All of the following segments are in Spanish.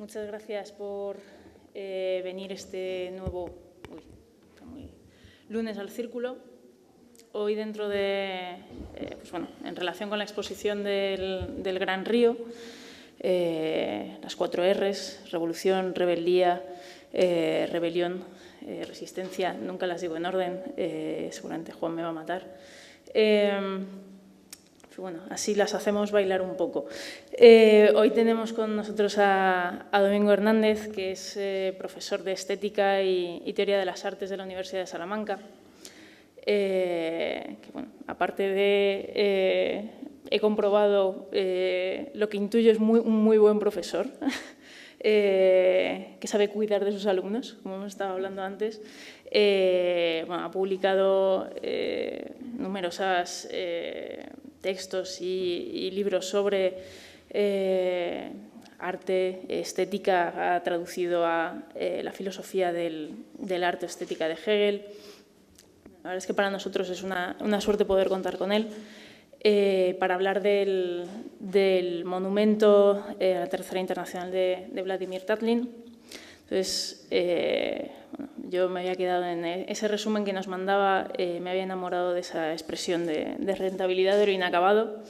muchas gracias por venir este nuevo lunes al Círculo. Hoy dentro de, en relación con la exposición del Gran Río, las 4 Rs, revolución, rebeldía, rebelión, resistencia, nunca las digo en orden, seguramente Juan me va a matar. Bueno, así las hacemos bailar un poco. Hoy tenemos con nosotros a Domingo Hernández, que es profesor de Estética y Teoría de las Artes de la Universidad de Salamanca. Que, bueno, aparte de... he comprobado lo que intuyo es un muy buen profesor, que sabe cuidar de sus alumnos, como hemos estado hablando antes. Bueno, ha publicado numerosos textos y libros sobre arte, estética, ha traducido a la filosofía del arte estética de Hegel. La verdad es que para nosotros es una suerte poder contar con él para hablar del monumento a la Tercera Internacional de Vladimir Tatlin. Entonces, bueno, yo me había quedado en ese resumen que nos mandaba, me había enamorado de esa expresión de rentabilidad de lo inacabado.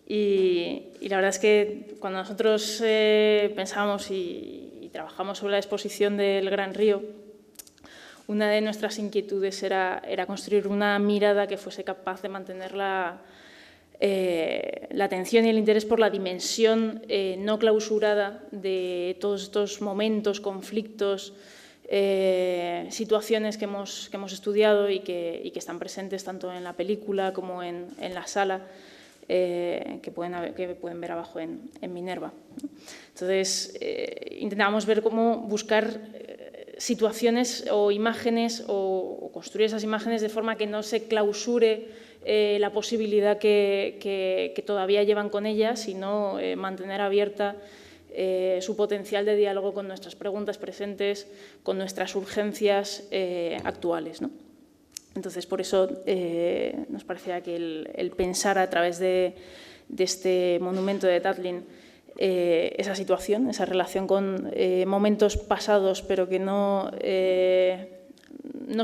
Y la verdad es que cuando nosotros pensábamos y trabajamos sobre la exposición del Gran Río, una de nuestras inquietudes era construir una mirada que fuese capaz de mantener la atención y el interés por la dimensión no clausurada de todos estos momentos, conflictos, situaciones que hemos estudiado y que están presentes tanto en la película como en la sala, que pueden ver abajo en Minerva. Entonces, intentábamos ver cómo buscar situaciones o imágenes o construir esas imágenes de forma que no se clausure la posibilidad que todavía llevan con ellas, sino mantener abierta su potencial de diálogo con nuestras preguntas presentes, con nuestras urgencias actuales, ¿no? Entonces, por eso nos parecía que el pensar a través de este monumento de Tatlin esa situación, esa relación con momentos pasados, pero que no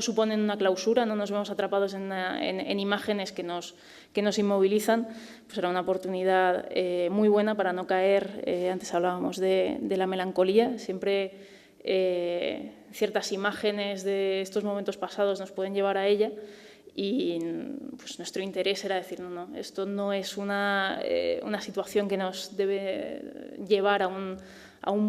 suponen una clausura, no nos vemos atrapados en imágenes que nos inmovilizan, pues era una oportunidad muy buena para no caer, antes hablábamos de la melancolía, siempre ciertas imágenes de estos momentos pasados nos pueden llevar a ella. Y pues nuestro interés era decir, no, esto no es una situación que nos debe llevar a un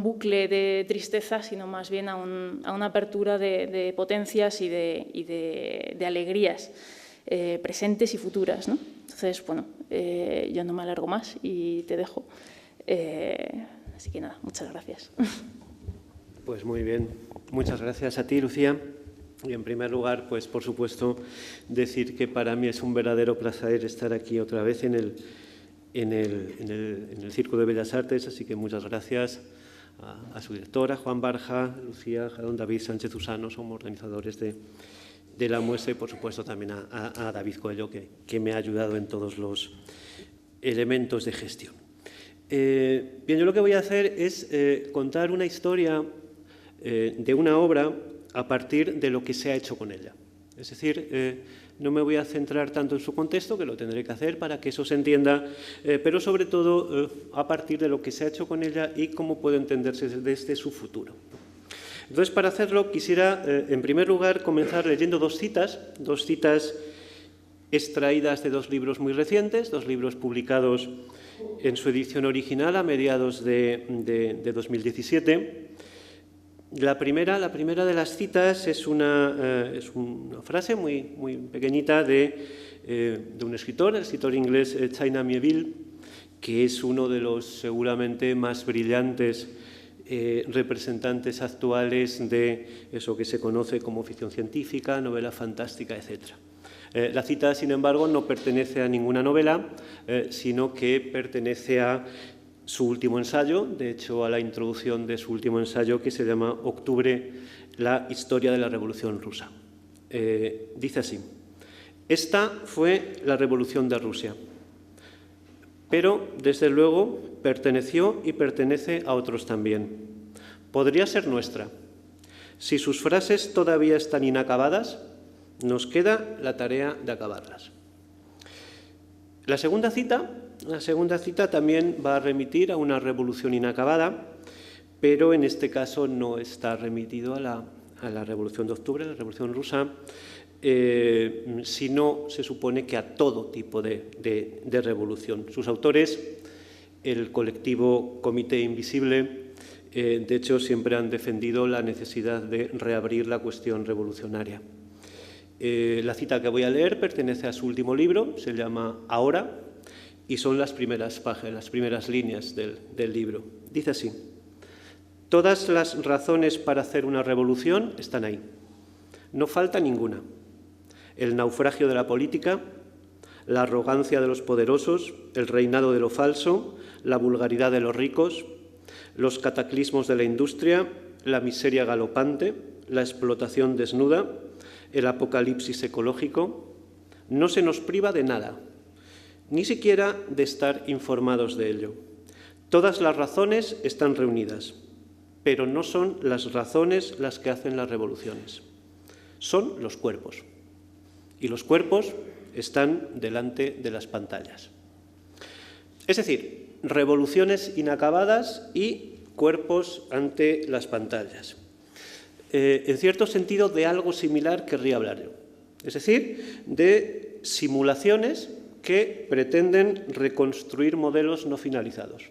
bucle de tristeza, sino más bien a una apertura de potencias y de alegrías presentes y futuras, ¿no? Entonces, bueno, yo no me alargo más y te dejo. Así que nada, muchas gracias. Pues muy bien. Muchas gracias a ti, Lucía. Y en primer lugar, pues por supuesto, decir que para mí es un verdadero placer estar aquí otra vez en el Círculo de Bellas Artes, así que muchas gracias a su directora, Juan Barja, Lucía, Jadón, David Sánchez Usano, somos organizadores de la muestra, y por supuesto también a David Coello, que me ha ayudado en todos los elementos de gestión. Bien, yo lo que voy a hacer es contar una historia de una obra a partir de lo que se ha hecho con ella. Es decir, no me voy a centrar tanto en su contexto, que lo tendré que hacer para que eso se entienda, pero sobre todo a partir de lo que se ha hecho con ella y cómo puede entenderse desde su futuro. Entonces, para hacerlo, quisiera, en primer lugar, comenzar leyendo dos citas extraídas de 2 libros muy recientes, 2 libros publicados en su edición original a mediados de 2017. La primera de las citas es una frase muy pequeñita de un escritor, el escritor inglés China Miéville, que es uno de los seguramente más brillantes representantes actuales de eso que se conoce como ficción científica, novela fantástica, etc. La cita, sin embargo, no pertenece a ninguna novela, sino que pertenece a su último ensayo, de hecho a la introducción de su último ensayo, que se llama Octubre, la historia de la Revolución Rusa. Dice así: esta fue la Revolución de Rusia, pero desde luego perteneció y pertenece a otros también. podría ser nuestra. Si sus frases todavía están inacabadas, nos queda la tarea de acabarlas. La segunda cita también va a remitir a una revolución inacabada, pero en este caso no está remitido a la Revolución de Octubre, a la Revolución Rusa, sino se supone que a todo tipo de revolución. Sus autores, el colectivo Comité Invisible, de hecho siempre han defendido la necesidad de reabrir la cuestión revolucionaria. La cita que voy a leer pertenece a su último libro, se llama Ahora, y son las primeras páginas, las primeras líneas del libro. Dice así: todas las razones para hacer una revolución están ahí. No falta ninguna. El naufragio de la política, la arrogancia de los poderosos, el reinado de lo falso, la vulgaridad de los ricos, los cataclismos de la industria, la miseria galopante, la explotación desnuda, el apocalipsis ecológico. No se nos priva de nada, ni siquiera de estar informados de ello. Todas las razones están reunidas, pero no son las razones las que hacen las revoluciones. Son los cuerpos. Y los cuerpos están delante de las pantallas. Es decir, revoluciones inacabadas y cuerpos ante las pantallas. En cierto sentido, de algo similar querría hablar yo. Es decir, de simulaciones que pretenden reconstruir modelos no finalizados.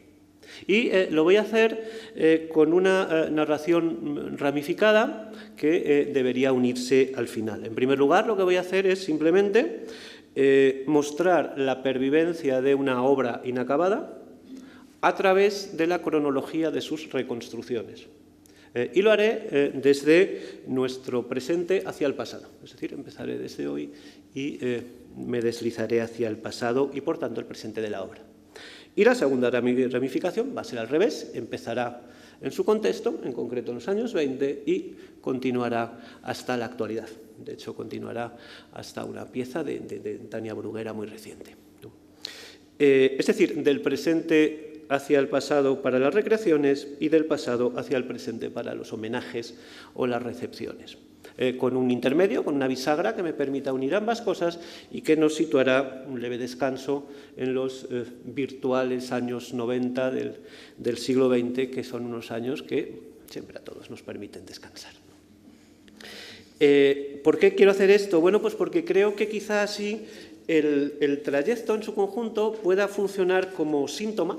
Y lo voy a hacer con una narración ramificada que debería unirse al final. En primer lugar, lo que voy a hacer es simplemente mostrar la pervivencia de una obra inacabada a través de la cronología de sus reconstrucciones. Y lo haré desde nuestro presente hacia el pasado. Es decir, empezaré desde hoy y me deslizaré hacia el pasado y, por tanto, el presente de la obra. Y la segunda ramificación va a ser al revés, empezará en su contexto, en concreto en los años 20, y continuará hasta la actualidad. De hecho, continuará hasta una pieza de Tania Bruguera muy reciente. Es decir, del presente hacia el pasado para las recreaciones y del pasado hacia el presente para los homenajes o las recepciones. Con un intermedio, con una bisagra que me permita unir ambas cosas y que nos situará un leve descanso en los virtuales años 90 del siglo XX, que son unos años que siempre a todos nos permiten descansar. ¿Por qué quiero hacer esto? Bueno, pues porque creo que quizá así el trayecto en su conjunto pueda funcionar como síntoma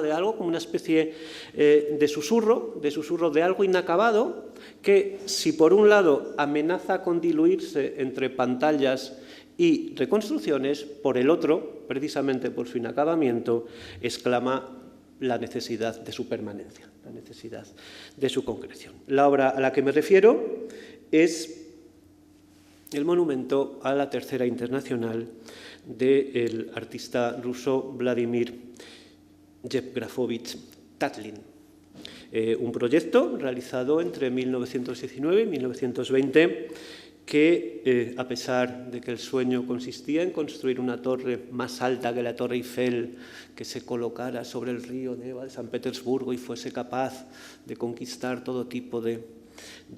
de algo, como una especie de susurro de algo inacabado que, si por un lado amenaza con diluirse entre pantallas y reconstrucciones, por el otro, precisamente por su inacabamiento, exclama la necesidad de su permanencia, la necesidad de su concreción. La obra a la que me refiero es el monumento a la Tercera Internacional del artista ruso Vladimir Yevgrafovich Tatlin. Un proyecto realizado entre 1919 y 1920 que, a pesar de que el sueño consistía en construir una torre más alta que la Torre Eiffel, que se colocara sobre el río Neva de San Petersburgo y fuese capaz de conquistar todo tipo de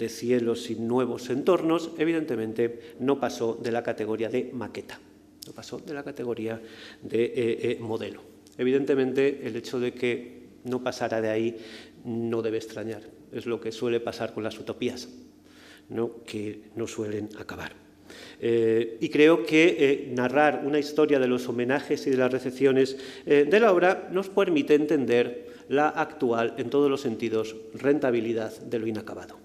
cielos y nuevos entornos, evidentemente no pasó de la categoría de maqueta, no pasó de la categoría de modelo. Evidentemente, el hecho de que no pasara de ahí no debe extrañar. Es lo que suele pasar con las utopías, ¿no? Que no suelen acabar. Y creo que narrar una historia de los homenajes y de las recepciones de la obra nos permite entender la actual, en todos los sentidos, rentabilidad de lo inacabado.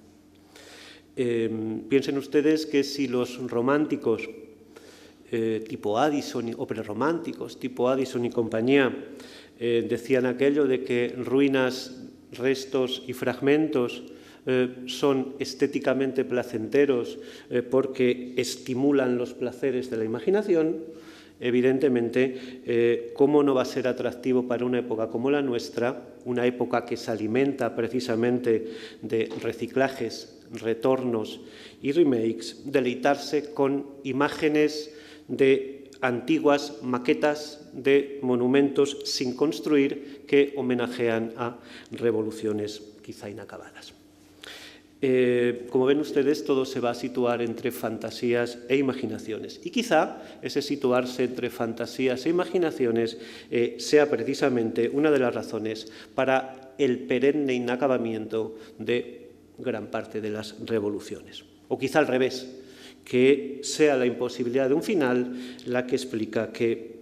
Piensen ustedes que si los románticos tipo Addison o prerrománticos tipo Addison y compañía decían aquello de que ruinas, restos y fragmentos son estéticamente placenteros porque estimulan los placeres de la imaginación, evidentemente, ¿cómo no va a ser atractivo para una época como la nuestra, una época que se alimenta precisamente de reciclajes, retornos y remakes, deleitarse con imágenes de antiguas maquetas de monumentos sin construir que homenajean a revoluciones quizá inacabadas. Como ven ustedes, todo se va a situar entre fantasías e imaginaciones. Y quizá ese situarse entre fantasías e imaginaciones sea precisamente una de las razones para el perenne inacabamiento de gran parte de las revoluciones. O quizá al revés, que sea la imposibilidad de un final la que explica que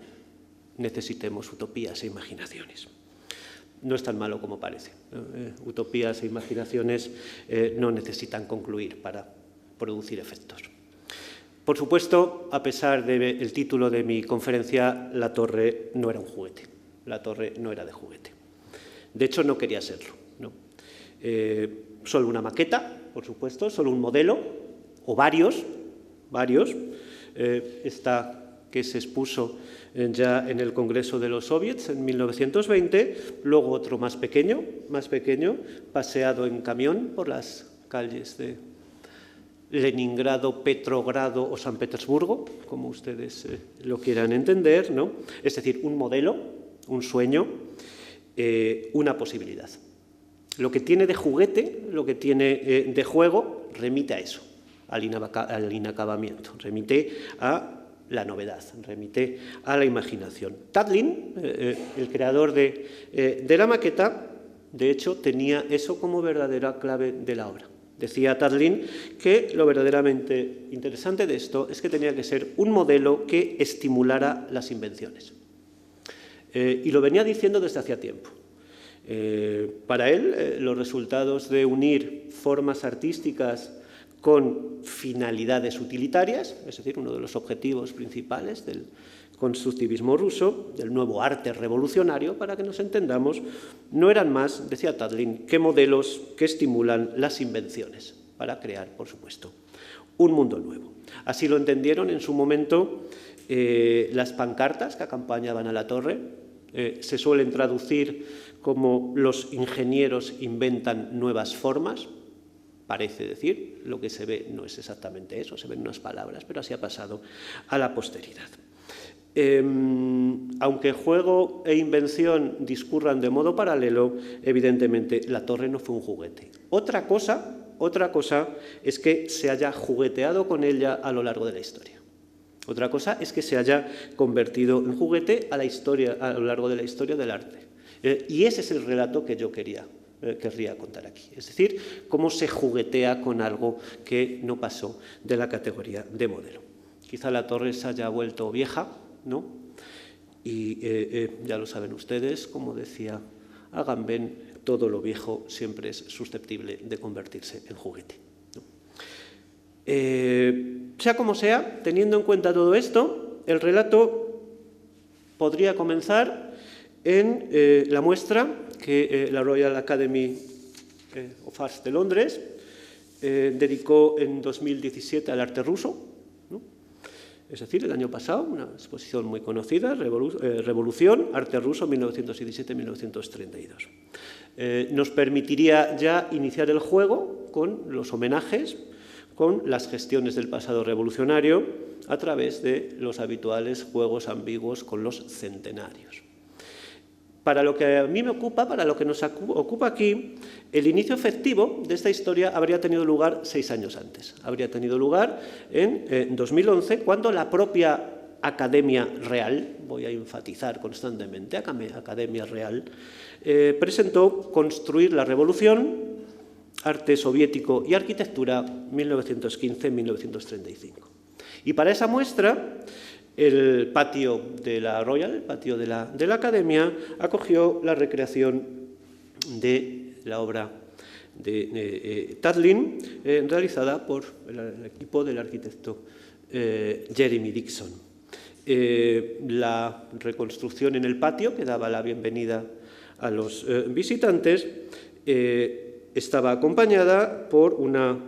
necesitemos utopías e imaginaciones. No es tan malo como parece. Utopías e imaginaciones no necesitan concluir para producir efectos. Por supuesto, a pesar del título de mi conferencia, la torre no era un juguete. La torre no era de juguete. De hecho, no quería serlo, ¿no? Solo una maqueta, por supuesto, solo un modelo, o varios. Esta que se expuso ya en el Congreso de los Soviets en 1920, luego otro más pequeño, paseado en camión por las calles de Leningrado, Petrogrado o San Petersburgo, como ustedes lo quieran entender, ¿no? Es decir, un modelo, un sueño, una posibilidad. Lo que tiene de juguete, lo que tiene de juego, remite a eso, al inacabamiento, remite a la novedad, remite a la imaginación. Tatlin, el creador de la maqueta, de hecho, tenía eso como verdadera clave de la obra. Decía Tatlin que lo verdaderamente interesante de esto es que tenía que ser un modelo que estimulara las invenciones. Y lo venía diciendo desde hacía tiempo. Para él, los resultados de unir formas artísticas con finalidades utilitarias, es decir, uno de los objetivos principales del constructivismo ruso, del nuevo arte revolucionario, para que nos entendamos, no eran más, decía Tatlin, que modelos que estimulan las invenciones para crear, por supuesto, un mundo nuevo. Así lo entendieron en su momento las pancartas que acompañaban a la torre. Se suelen traducir como los ingenieros inventan nuevas formas. Parece decir, lo que se ve no es exactamente eso, se ven unas palabras, pero así ha pasado a la posteridad. Aunque juego e invención discurran de modo paralelo, evidentemente la torre no fue un juguete. Otra cosa es que se haya jugueteado con ella a lo largo de la historia. Otra cosa es que se haya convertido en juguete a lo largo de la historia del arte. Y ese es el relato que yo querría contar aquí. Es decir, cómo se juguetea con algo que no pasó de la categoría de modelo. Quizá la torre se haya vuelto vieja, ¿no? Y ya lo saben ustedes, como decía Agamben, todo lo viejo siempre es susceptible de convertirse en juguete, ¿no? Sea como sea, teniendo en cuenta todo esto, el relato podría comenzar en la muestra que la Royal Academy of Arts de Londres dedicó en 2017 al arte ruso, ¿no? Es decir, el año pasado, una exposición muy conocida, Revolución, arte ruso 1917-1932. Nos permitiría ya iniciar el juego con los homenajes, con las gestiones del pasado revolucionario, a través de los habituales juegos ambiguos con los centenarios. Para lo que a mí me ocupa, para lo que nos ocupa aquí, el inicio efectivo de esta historia habría tenido lugar 6 años antes. Habría tenido lugar en 2011, cuando la propia Academia Real, voy a enfatizar constantemente, Academia Real, presentó Construir la Revolución, Arte Soviético y Arquitectura, 1915-1935. Y para esa muestra, el patio de la Royal, el patio de la Academia, acogió la recreación de la obra de Tatlin, realizada por el equipo del arquitecto Jeremy Dixon. La reconstrucción en el patio, que daba la bienvenida a los visitantes, estaba acompañada por más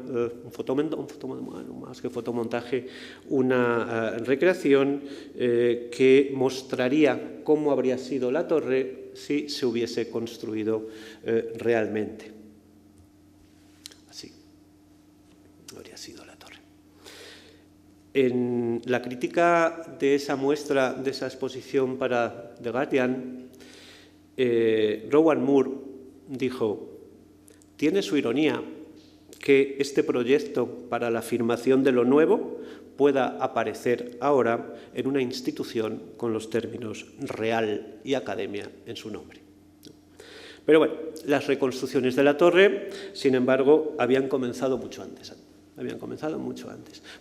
que fotomontaje, una recreación que mostraría cómo habría sido la torre si se hubiese construido realmente. Así habría sido la torre. En la crítica de esa muestra, de esa exposición para The Guardian, Rowan Moore dijo: tiene su ironía que este proyecto para la afirmación de lo nuevo pueda aparecer ahora en una institución con los términos real y academia en su nombre. Pero bueno, las reconstrucciones de la torre, sin embargo, habían comenzado mucho antes.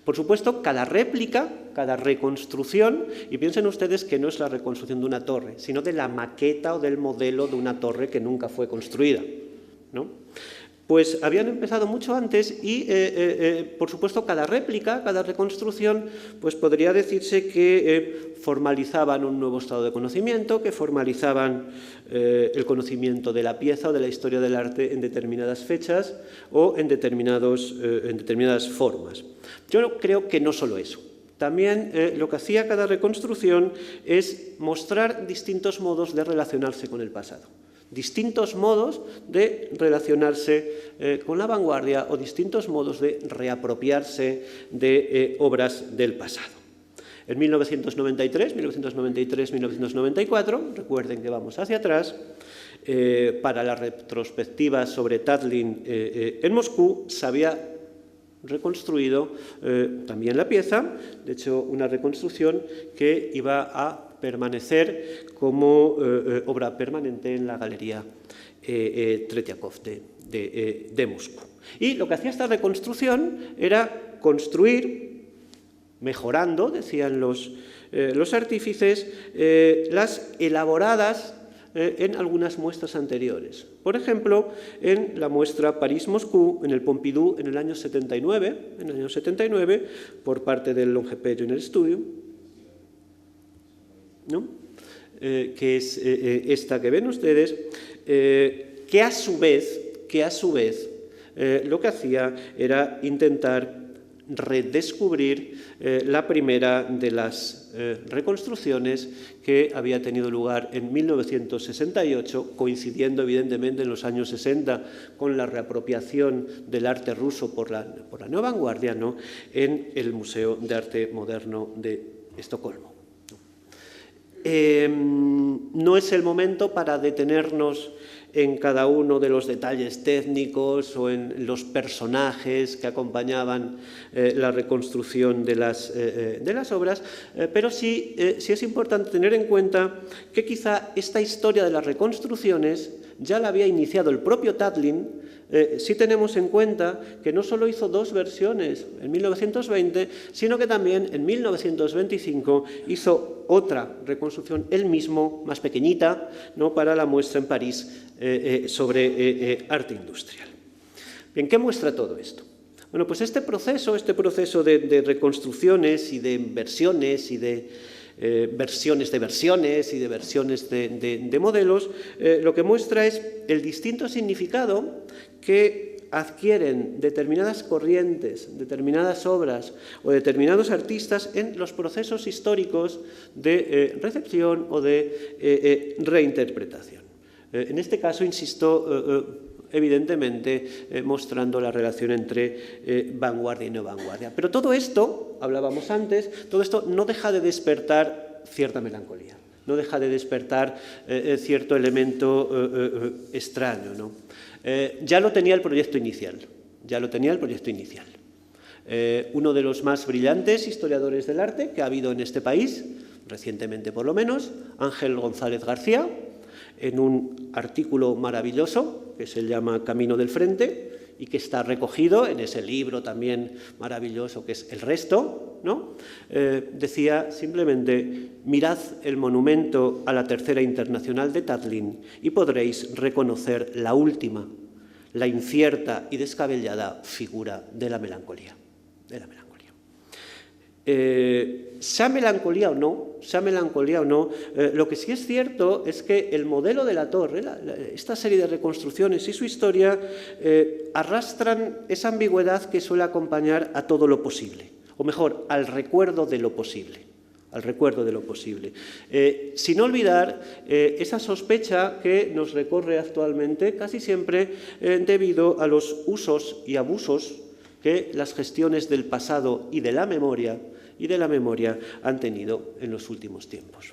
Por supuesto, cada réplica, cada reconstrucción, y piensen ustedes que no es la reconstrucción de una torre, sino de la maqueta o del modelo de una torre que nunca fue construida, ¿no? Pues habían empezado mucho antes y, por supuesto, cada réplica, cada reconstrucción, pues podría decirse que formalizaban un nuevo estado de conocimiento, que formalizaban el conocimiento de la pieza o de la historia del arte en determinadas fechas o en determinadas formas. Yo creo que no solo eso. También lo que hacía cada reconstrucción es mostrar distintos modos de relacionarse con el pasado. Distintos modos de relacionarse con la vanguardia o distintos modos de reapropiarse de obras del pasado. En 1993, 1994, recuerden que vamos hacia atrás, para la retrospectiva sobre Tatlin en Moscú se había reconstruido también la pieza, de hecho una reconstrucción que iba a permanecer como obra permanente en la Galería Tretiakov de Moscú. Y lo que hacía esta reconstrucción era construir, mejorando, decían los artífices, las elaboradas en algunas muestras anteriores. Por ejemplo, en la muestra París-Moscú, en el Pompidou, en el año 79, por parte del Longepet Junior Studio, ¿no? Que es esta que ven ustedes, que a su vez lo que hacía era intentar redescubrir la primera de las reconstrucciones que había tenido lugar en 1968, coincidiendo evidentemente en los años 60 con la reapropiación del arte ruso por la nueva vanguardia, ¿no?, en el Museo de Arte Moderno de Estocolmo. No es el momento para detenernos en cada uno de los detalles técnicos o en los personajes que acompañaban la reconstrucción de las obras, pero sí es importante tener en cuenta que quizá esta historia de las reconstrucciones ya la había iniciado el propio Tatlin, si tenemos en cuenta que no solo hizo dos versiones en 1920, sino que también en 1925 hizo otra reconstrucción, él mismo, más pequeñita, ¿no?, para la muestra en París sobre arte industrial. Bien, ¿qué muestra todo esto? Bueno, pues este proceso de reconstrucciones y de versiones y de versiones de versiones y de versiones de modelos, lo que muestra es el distinto significado que adquieren determinadas corrientes, determinadas obras o determinados artistas en los procesos históricos de recepción o de reinterpretación. En este caso, insisto, evidentemente mostrando la relación entre vanguardia y no vanguardia. Pero todo esto, hablábamos antes, todo esto no deja de despertar cierta melancolía, no deja de despertar cierto elemento extraño, ¿no? Ya lo tenía el proyecto inicial, uno de los más brillantes historiadores del arte que ha habido en este país, recientemente por lo menos, Ángel González García, en un artículo maravilloso que se llama Camino del Frente y que está recogido en ese libro también maravilloso que es El Resto, ¿no? Decía simplemente: mirad el monumento a la Tercera Internacional de Tatlin y podréis reconocer la última, la incierta y descabellada figura de la melancolía. Sea melancolía o no, lo que sí es cierto es que el modelo de la torre, esta serie de reconstrucciones y su historia arrastran esa ambigüedad que suele acompañar a todo lo posible, o mejor, al recuerdo de lo posible. Sin olvidar esa sospecha que nos recorre actualmente casi siempre debido a los usos y abusos que las gestiones del pasado y de la memoria y de la memoria han tenido en los últimos tiempos.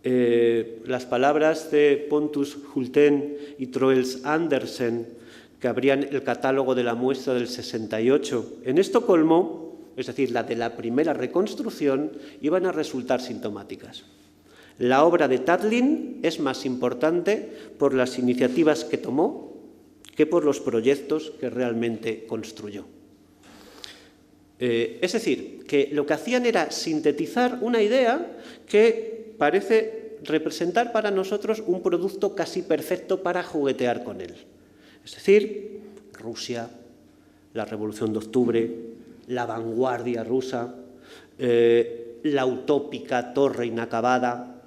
Las palabras de Pontus Hultén y Troels Andersen, que abrían el catálogo de la muestra del 68 en Estocolmo, es decir, la de la primera reconstrucción, iban a resultar sintomáticas. La obra de Tatlin es más importante por las iniciativas que tomó que por los proyectos que realmente construyó. Es decir, que lo que hacían era sintetizar una idea que parece representar para nosotros un producto casi perfecto para juguetear con él. Es decir, Rusia, la Revolución de Octubre, la vanguardia rusa, la utópica torre inacabada,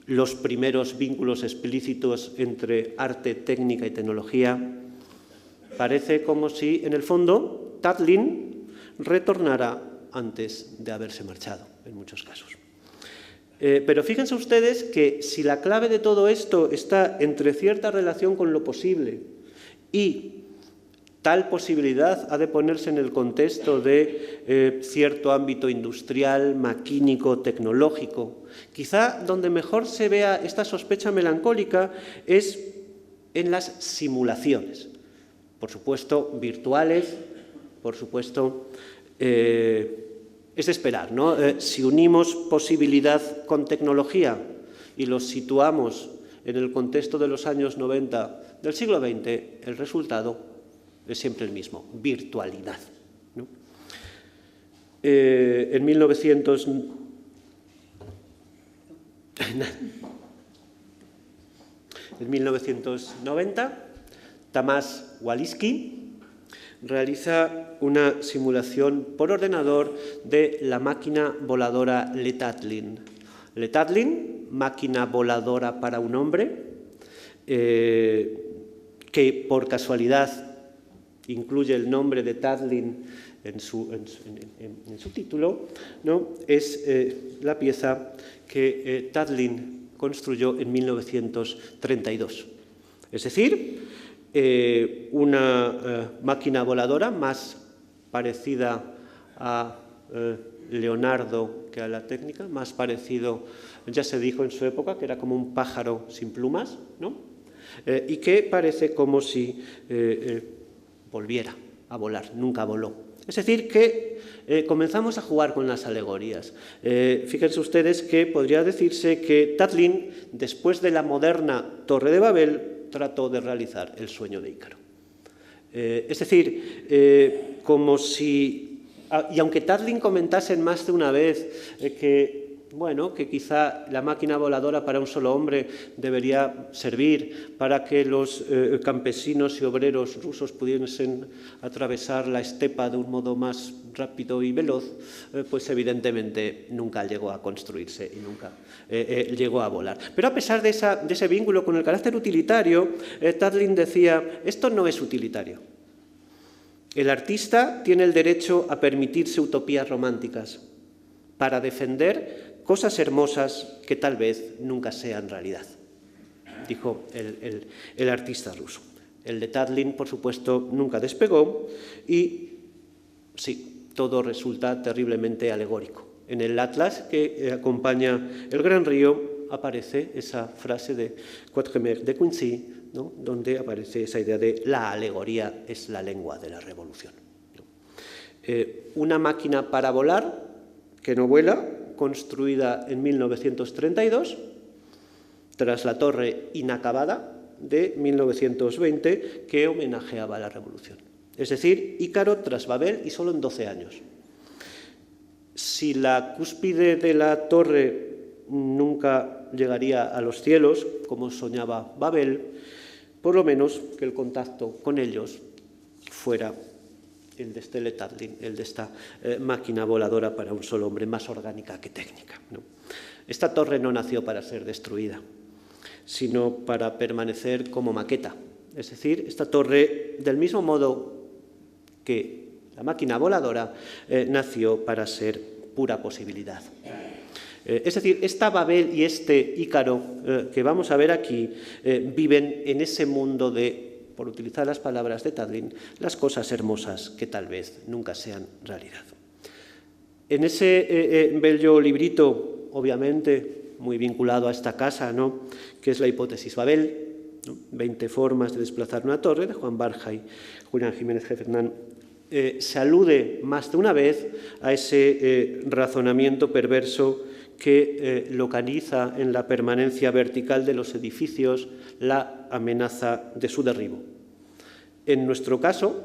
los primeros vínculos explícitos entre arte, técnica y tecnología. Parece como si, en el fondo, Tatlin retornara antes de haberse marchado, en muchos casos. Pero fíjense ustedes que si la clave de todo esto está entre cierta relación con lo posible y tal posibilidad ha de ponerse en el contexto de cierto ámbito industrial, maquínico, tecnológico. Quizá donde mejor se vea esta sospecha melancólica es en las simulaciones. Por supuesto, virtuales, por supuesto, es de esperar, ¿no? Si unimos posibilidad con tecnología y los situamos en el contexto de los años 90 del siglo XX, el resultado es siempre el mismo, virtualidad, ¿no? En 1990, Tamás Waliszki realiza una simulación por ordenador de la máquina voladora Le Tatlin. Le Tatlin, máquina voladora para un hombre, que por casualidad incluye el nombre de Tatlin en su título, ¿no? Es la pieza que Tatlin construyó en 1932. Es decir, una máquina voladora más parecida a Leonardo que a la técnica, más parecido, ya se dijo en su época, que era como un pájaro sin plumas, ¿no? Y que parece como si volviera a volar, nunca voló. Es decir, que comenzamos a jugar con las alegorías. Fíjense ustedes que podría decirse que Tatlin, después de la moderna Torre de Babel, trató de realizar el sueño de Ícaro. Es decir, como si... Y aunque Tatlin comentase más de una vez que quizá la máquina voladora para un solo hombre debería servir para que los campesinos y obreros rusos pudiesen atravesar la estepa de un modo más rápido y veloz, pues evidentemente nunca llegó a construirse y nunca llegó a volar. Pero a pesar de ese vínculo con el carácter utilitario, Tatlin decía, esto no es utilitario. El artista tiene el derecho a permitirse utopías románticas para defender cosas hermosas que tal vez nunca sean realidad, dijo el artista ruso. El de Tatlin, por supuesto, nunca despegó y sí, todo resulta terriblemente alegórico. En el atlas que acompaña el Gran Río aparece esa frase de Quatremer de Quincy, ¿no? Donde aparece esa idea de la alegoría es la lengua de la revolución, ¿no? Una máquina para volar que no vuela, construida en 1932, tras la torre inacabada de 1920, que homenajeaba a la revolución. Es decir, Ícaro tras Babel y solo en 12 años. Si la cúspide de la torre nunca llegaría a los cielos, como soñaba Babel, por lo menos que el contacto con ellos fuera el de este Le Tatlin, el de esta máquina voladora para un solo hombre, más orgánica que técnica, ¿no? Esta torre no nació para ser destruida, sino para permanecer como maqueta. Es decir, esta torre, del mismo modo que la máquina voladora, nació para ser pura posibilidad. Es decir, esta Babel y este Ícaro que vamos a ver aquí viven en ese mundo de, por utilizar las palabras de Tatlin, las cosas hermosas que tal vez nunca sean realidad. En ese bello librito, obviamente, muy vinculado a esta casa, ¿no?, que es la hipótesis Babel, ¿no?, 20 formas de desplazar una torre, de Juan Barja y Julián Jiménez Fernán, se alude más de una vez a ese razonamiento perverso que localiza en la permanencia vertical de los edificios la amenaza de su derribo. En nuestro caso,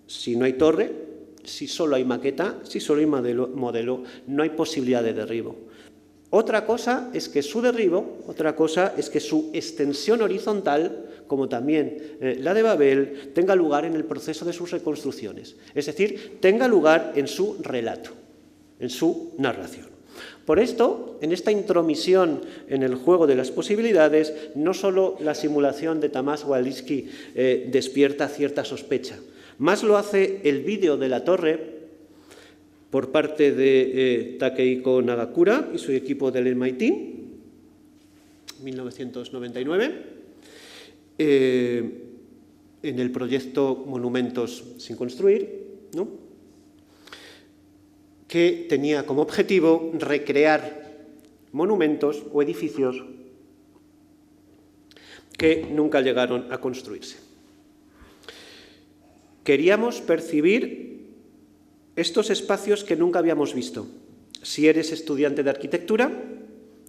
si no hay torre, si solo hay maqueta, si solo hay modelo, no hay posibilidad de derribo. Otra cosa es que su derribo, otra cosa es que su extensión horizontal, como también la de Babel, tenga lugar en el proceso de sus reconstrucciones, es decir, tenga lugar en su relato, en su narración. Por esto, en esta intromisión en el juego de las posibilidades, no solo la simulación de Tamás Waliński despierta cierta sospecha, más lo hace el vídeo de la torre por parte de Takehiko Nagakura y su equipo del MIT, 1999, en el proyecto Monumentos sin construir, ¿no?, que tenía como objetivo recrear monumentos o edificios que nunca llegaron a construirse. Queríamos percibir estos espacios que nunca habíamos visto. Si eres estudiante de arquitectura,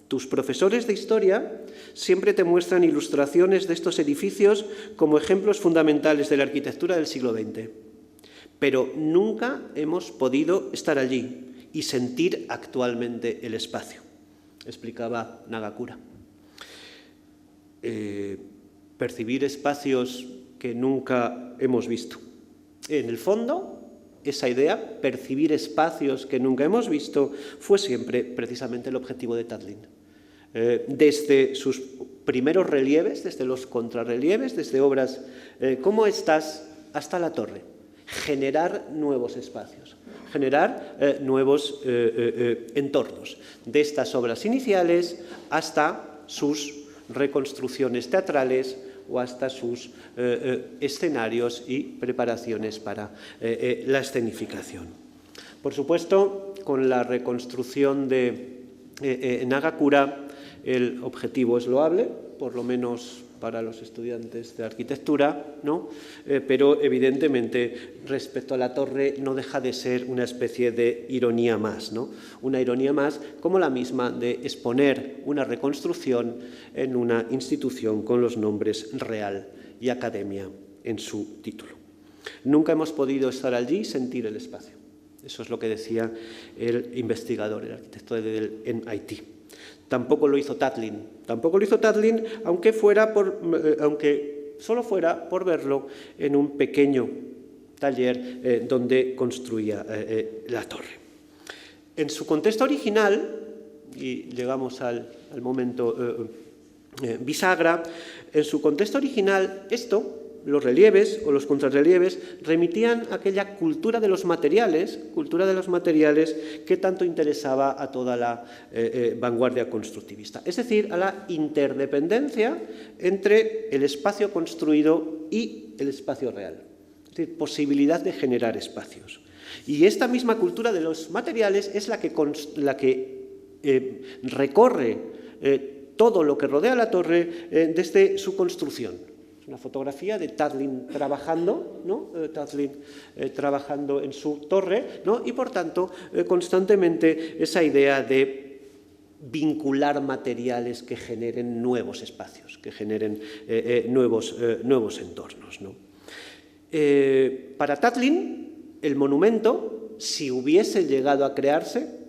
tus profesores de historia siempre te muestran ilustraciones de estos edificios como ejemplos fundamentales de la arquitectura del siglo XX. Pero nunca hemos podido estar allí y sentir actualmente el espacio, explicaba Nagakura. Percibir espacios que nunca hemos visto. En el fondo, esa idea, percibir espacios que nunca hemos visto, fue siempre precisamente el objetivo de Tatlin. Desde sus primeros relieves, desde los contrarrelieves, desde obras ¿Cómo estás?, hasta la torre. Generar nuevos espacios, generar nuevos entornos, de estas obras iniciales hasta sus reconstrucciones teatrales o hasta sus escenarios y preparaciones para la escenificación. Por supuesto, con la reconstrucción de Nagakura, el objetivo es loable, por lo menos para los estudiantes de arquitectura, ¿no?, pero evidentemente respecto a la torre no deja de ser una especie de ironía más, ¿no?, una ironía más como la misma de exponer una reconstrucción en una institución con los nombres Real y Academia en su título. Nunca hemos podido estar allí y sentir el espacio. Eso es lo que decía el investigador, el arquitecto del MIT. Tampoco lo hizo Tatlin, aunque solo fuera por verlo en un pequeño taller donde construía la torre. En su contexto original, y llegamos al momento bisagra, en su contexto original los relieves o los contrarrelieves remitían a aquella cultura de los materiales que tanto interesaba a toda la vanguardia constructivista. Es decir, a la interdependencia entre el espacio construido y el espacio real. Es decir, posibilidad de generar espacios. Y esta misma cultura de los materiales es la que recorre todo lo que rodea la torre desde su construcción. Una fotografía de Tatlin trabajando, ¿no?, trabajando en su torre, ¿no?, y por tanto constantemente esa idea de vincular materiales que generen nuevos espacios, que generen nuevos entornos, ¿no? Para Tatlin, el monumento, si hubiese llegado a crearse,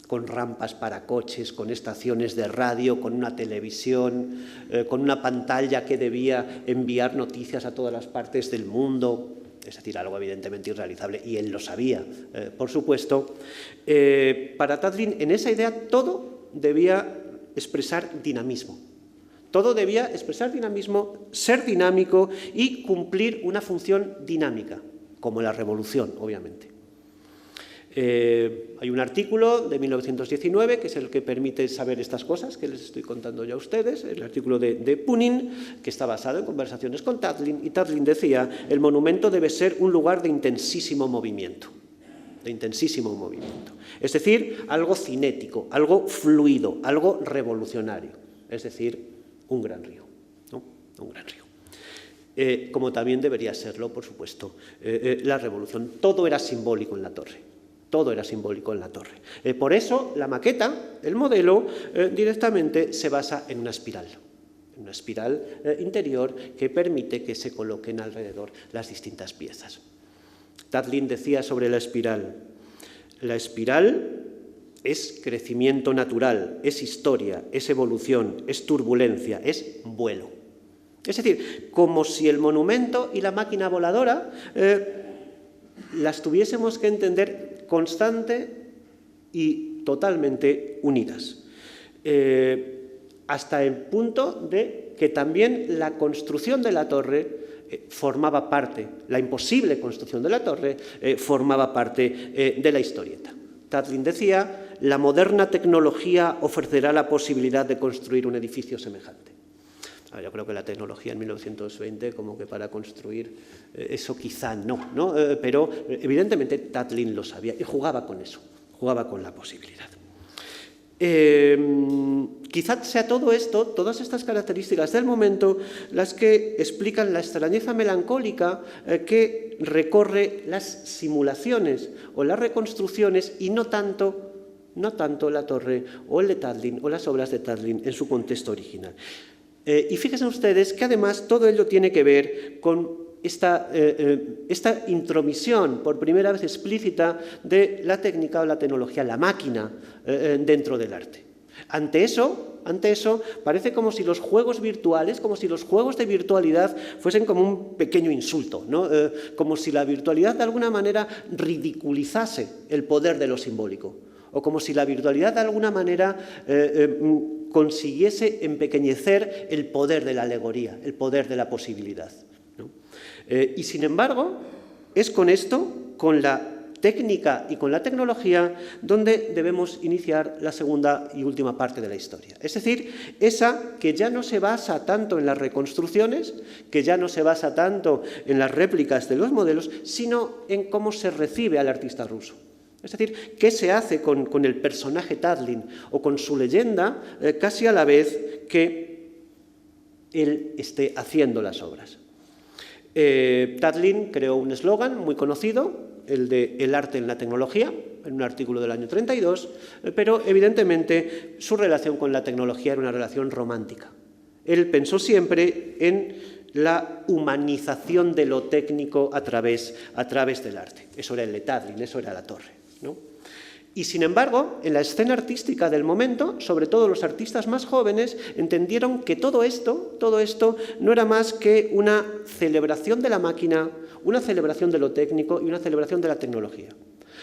con rampas para coches, con estaciones de radio, con una televisión, con una pantalla que debía enviar noticias a todas las partes del mundo, es decir, algo evidentemente irrealizable, y él lo sabía, por supuesto. Para Tatlin, en esa idea, todo debía expresar dinamismo. Todo debía expresar dinamismo, ser dinámico y cumplir una función dinámica, como la revolución, obviamente. Hay un artículo de 1919 que es el que permite saber estas cosas que les estoy contando ya a ustedes, el artículo de Punin, que está basado en conversaciones con Tatlin, y Tatlin decía: el monumento debe ser un lugar de intensísimo movimiento. de intensísimo movimiento. Es decir, algo cinético, algo fluido, algo revolucionario. Es decir, un gran río, ¿no? Un gran río. Como también debería serlo, por supuesto, la revolución. Todo era simbólico en la torre. Todo era simbólico en la torre. Por eso, la maqueta, el modelo, directamente se basa en una espiral interior que permite que se coloquen alrededor las distintas piezas. Tatlin decía sobre la espiral es crecimiento natural, es historia, es evolución, es turbulencia, es vuelo. Es decir, como si el monumento y la máquina voladora las tuviésemos que entender constante y totalmente unidas. Hasta el punto de que también la construcción de la torre formaba parte, la imposible construcción de la torre formaba parte de la historieta. Tatlin decía, la moderna tecnología ofrecerá la posibilidad de construir un edificio semejante. Yo creo que la tecnología en 1920, como que para construir eso quizá no, pero evidentemente Tatlin lo sabía y jugaba con eso, jugaba con la posibilidad. Quizás sea todo esto, todas estas características del momento, las que explican la extrañeza melancólica que recorre las simulaciones o las reconstrucciones y no tanto la torre o el de Tatlin o las obras de Tatlin en su contexto original. Y fíjense ustedes que además todo ello tiene que ver con esta intromisión por primera vez explícita de la técnica o la tecnología, la máquina dentro del arte. Ante eso, parece como si los juegos virtuales, como si los juegos de virtualidad fuesen como un pequeño insulto, ¿no? Como si la virtualidad de alguna manera ridiculizase el poder de lo simbólico, o como si la virtualidad de alguna manera consiguiese empequeñecer el poder de la alegoría, el poder de la posibilidad, ¿no? Y sin embargo, es con esto, con la técnica y con la tecnología, donde debemos iniciar la segunda y última parte de la historia. Es decir, esa que ya no se basa tanto en las reconstrucciones, que ya no se basa tanto en las réplicas de los modelos, sino en cómo se recibe al artista ruso. Es decir, qué se hace con el personaje Tatlin o con su leyenda casi a la vez que él esté haciendo las obras. Tatlin creó un eslogan muy conocido, el de el arte en la tecnología, en un artículo del año 32, pero evidentemente su relación con la tecnología era una relación romántica. Él pensó siempre en la humanización de lo técnico a través del arte. Eso era el de Tatlin, eso era la torre, ¿no? Y sin embargo, en la escena artística del momento, sobre todo los artistas más jóvenes, entendieron que todo esto no era más que una celebración de la máquina, una celebración de lo técnico y una celebración de la tecnología.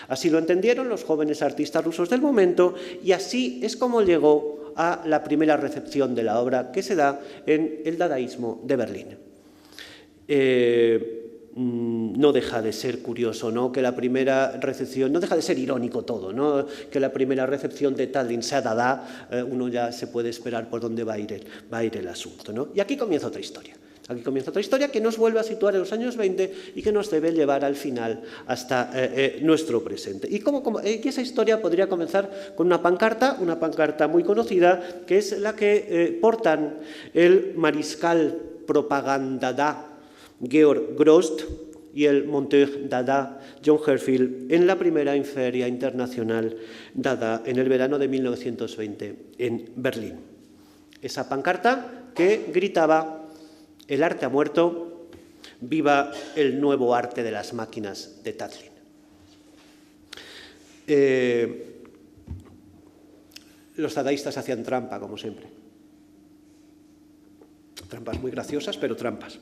Así lo entendieron los jóvenes artistas rusos del momento y así es como llegó a la primera recepción de la obra que se da en el dadaísmo de Berlín. No deja de ser curioso, ¿no?, que la primera recepción, no deja de ser irónico todo, ¿no?, que la primera recepción de Tatlin sea Dada, uno ya se puede esperar por dónde va a ir el asunto, ¿no? Y aquí comienza otra historia. Aquí comienza otra historia que nos vuelve a situar en los años 20 y que nos debe llevar al final hasta nuestro presente. Y esa historia podría comenzar con una pancarta muy conocida, que es la que portan el mariscal propaganda Georg Grost y el monteur Dada John Herfield en la primera Feria Internacional Dada en el verano de 1920 en Berlín. Esa pancarta que gritaba: el arte ha muerto, viva el nuevo arte de las máquinas de Tatlin. Los dadaístas hacían trampa, como siempre. Trampas muy graciosas, pero trampas.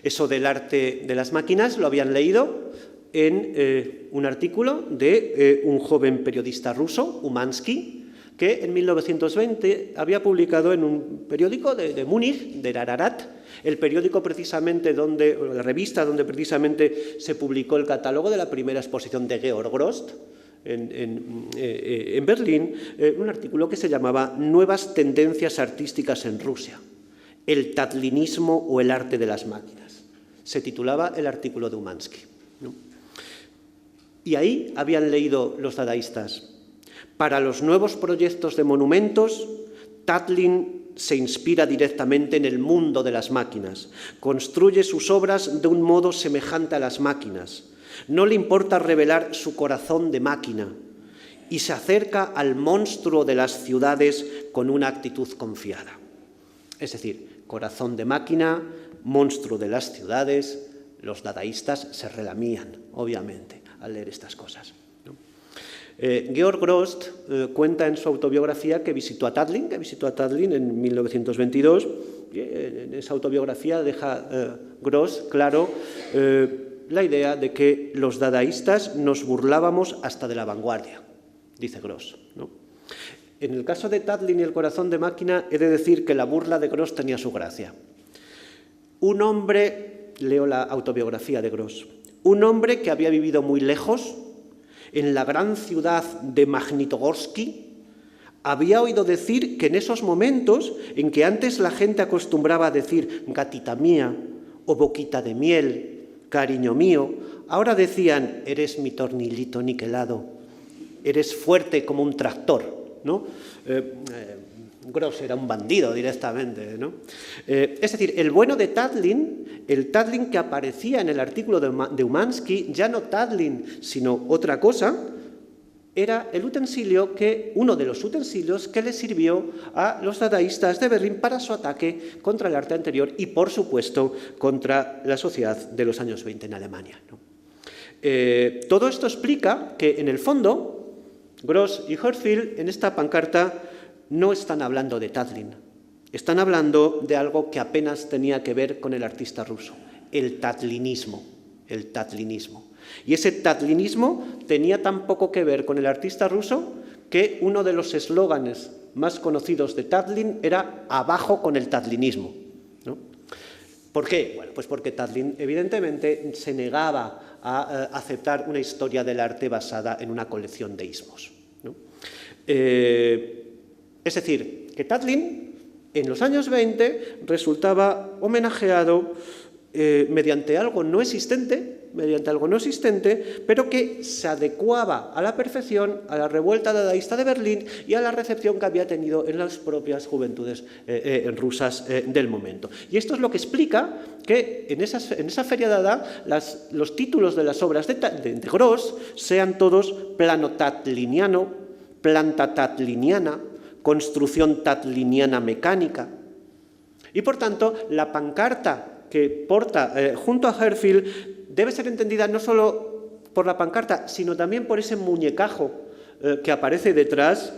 Eso del arte de las máquinas lo habían leído en un artículo de un joven periodista ruso, Umansky, que en 1920 había publicado en un periódico de Múnich, de Ararat, el periódico precisamente la revista donde precisamente se publicó el catálogo de la primera exposición de Georg Grost en Berlín, un artículo que se llamaba Nuevas tendencias artísticas en Rusia, el tatlinismo o el arte de las máquinas. Se titulaba el artículo de Umansky, ¿no? Y ahí habían leído los dadaístas. Para los nuevos proyectos de monumentos, Tatlin se inspira directamente en el mundo de las máquinas. Construye sus obras de un modo semejante a las máquinas. No le importa revelar su corazón de máquina y se acerca al monstruo de las ciudades con una actitud confiada. Es decir, corazón de máquina, monstruo de las ciudades. Los dadaístas se relamían, obviamente, al leer estas cosas. Georg Grosz cuenta en su autobiografía que visitó a Tatlin en 1922. En esa autobiografía deja Grosz claro la idea de que los dadaístas nos burlábamos hasta de la vanguardia, dice Grosz, ¿no? En el caso de Tatlin y el corazón de máquina, he de decir que la burla de Grosz tenía su gracia. Un hombre, leo la autobiografía de Grosz, un hombre que había vivido muy lejos, en la gran ciudad de Magnitogorsky, había oído decir que en esos momentos en que antes la gente acostumbraba a decir gatita mía o boquita de miel, cariño mío, ahora decían eres mi tornillito niquelado, eres fuerte como un tractor, ¿no? Grosz era un bandido directamente, ¿no? Es decir, el bueno de Tatlin, el Tatlin que aparecía en el artículo de Umansky, ya no Tatlin, sino otra cosa, era el utensilio uno de los utensilios que le sirvió a los dadaístas de Berlín para su ataque contra el arte anterior y, por supuesto, contra la sociedad de los años 20 en Alemania, ¿no? Todo esto explica que, en el fondo, Grosz y Hörtfeld en esta pancarta no están hablando de Tatlin, están hablando de algo que apenas tenía que ver con el artista ruso, el tatlinismo. Y ese tatlinismo tenía tan poco que ver con el artista ruso que uno de los eslóganes más conocidos de Tatlin era «abajo con el tatlinismo», ¿no? ¿Por qué? Bueno, pues porque Tatlin evidentemente se negaba a aceptar una historia del arte basada en una colección de ismos, ¿no? Es decir, que Tatlin en los años 20 resultaba homenajeado mediante algo no existente, pero que se adecuaba a la perfección a la revuelta dadaísta de Berlín y a la recepción que había tenido en las propias juventudes rusas del momento. Y esto es lo que explica que en esa feria dada los títulos de las obras de Grosz sean todos plano tatliniano, planta tatliniana, construcción tatliniana mecánica. Y por tanto, la pancarta que porta junto a Hörtfeld debe ser entendida no solo por la pancarta, sino también por ese muñecajo que aparece detrás.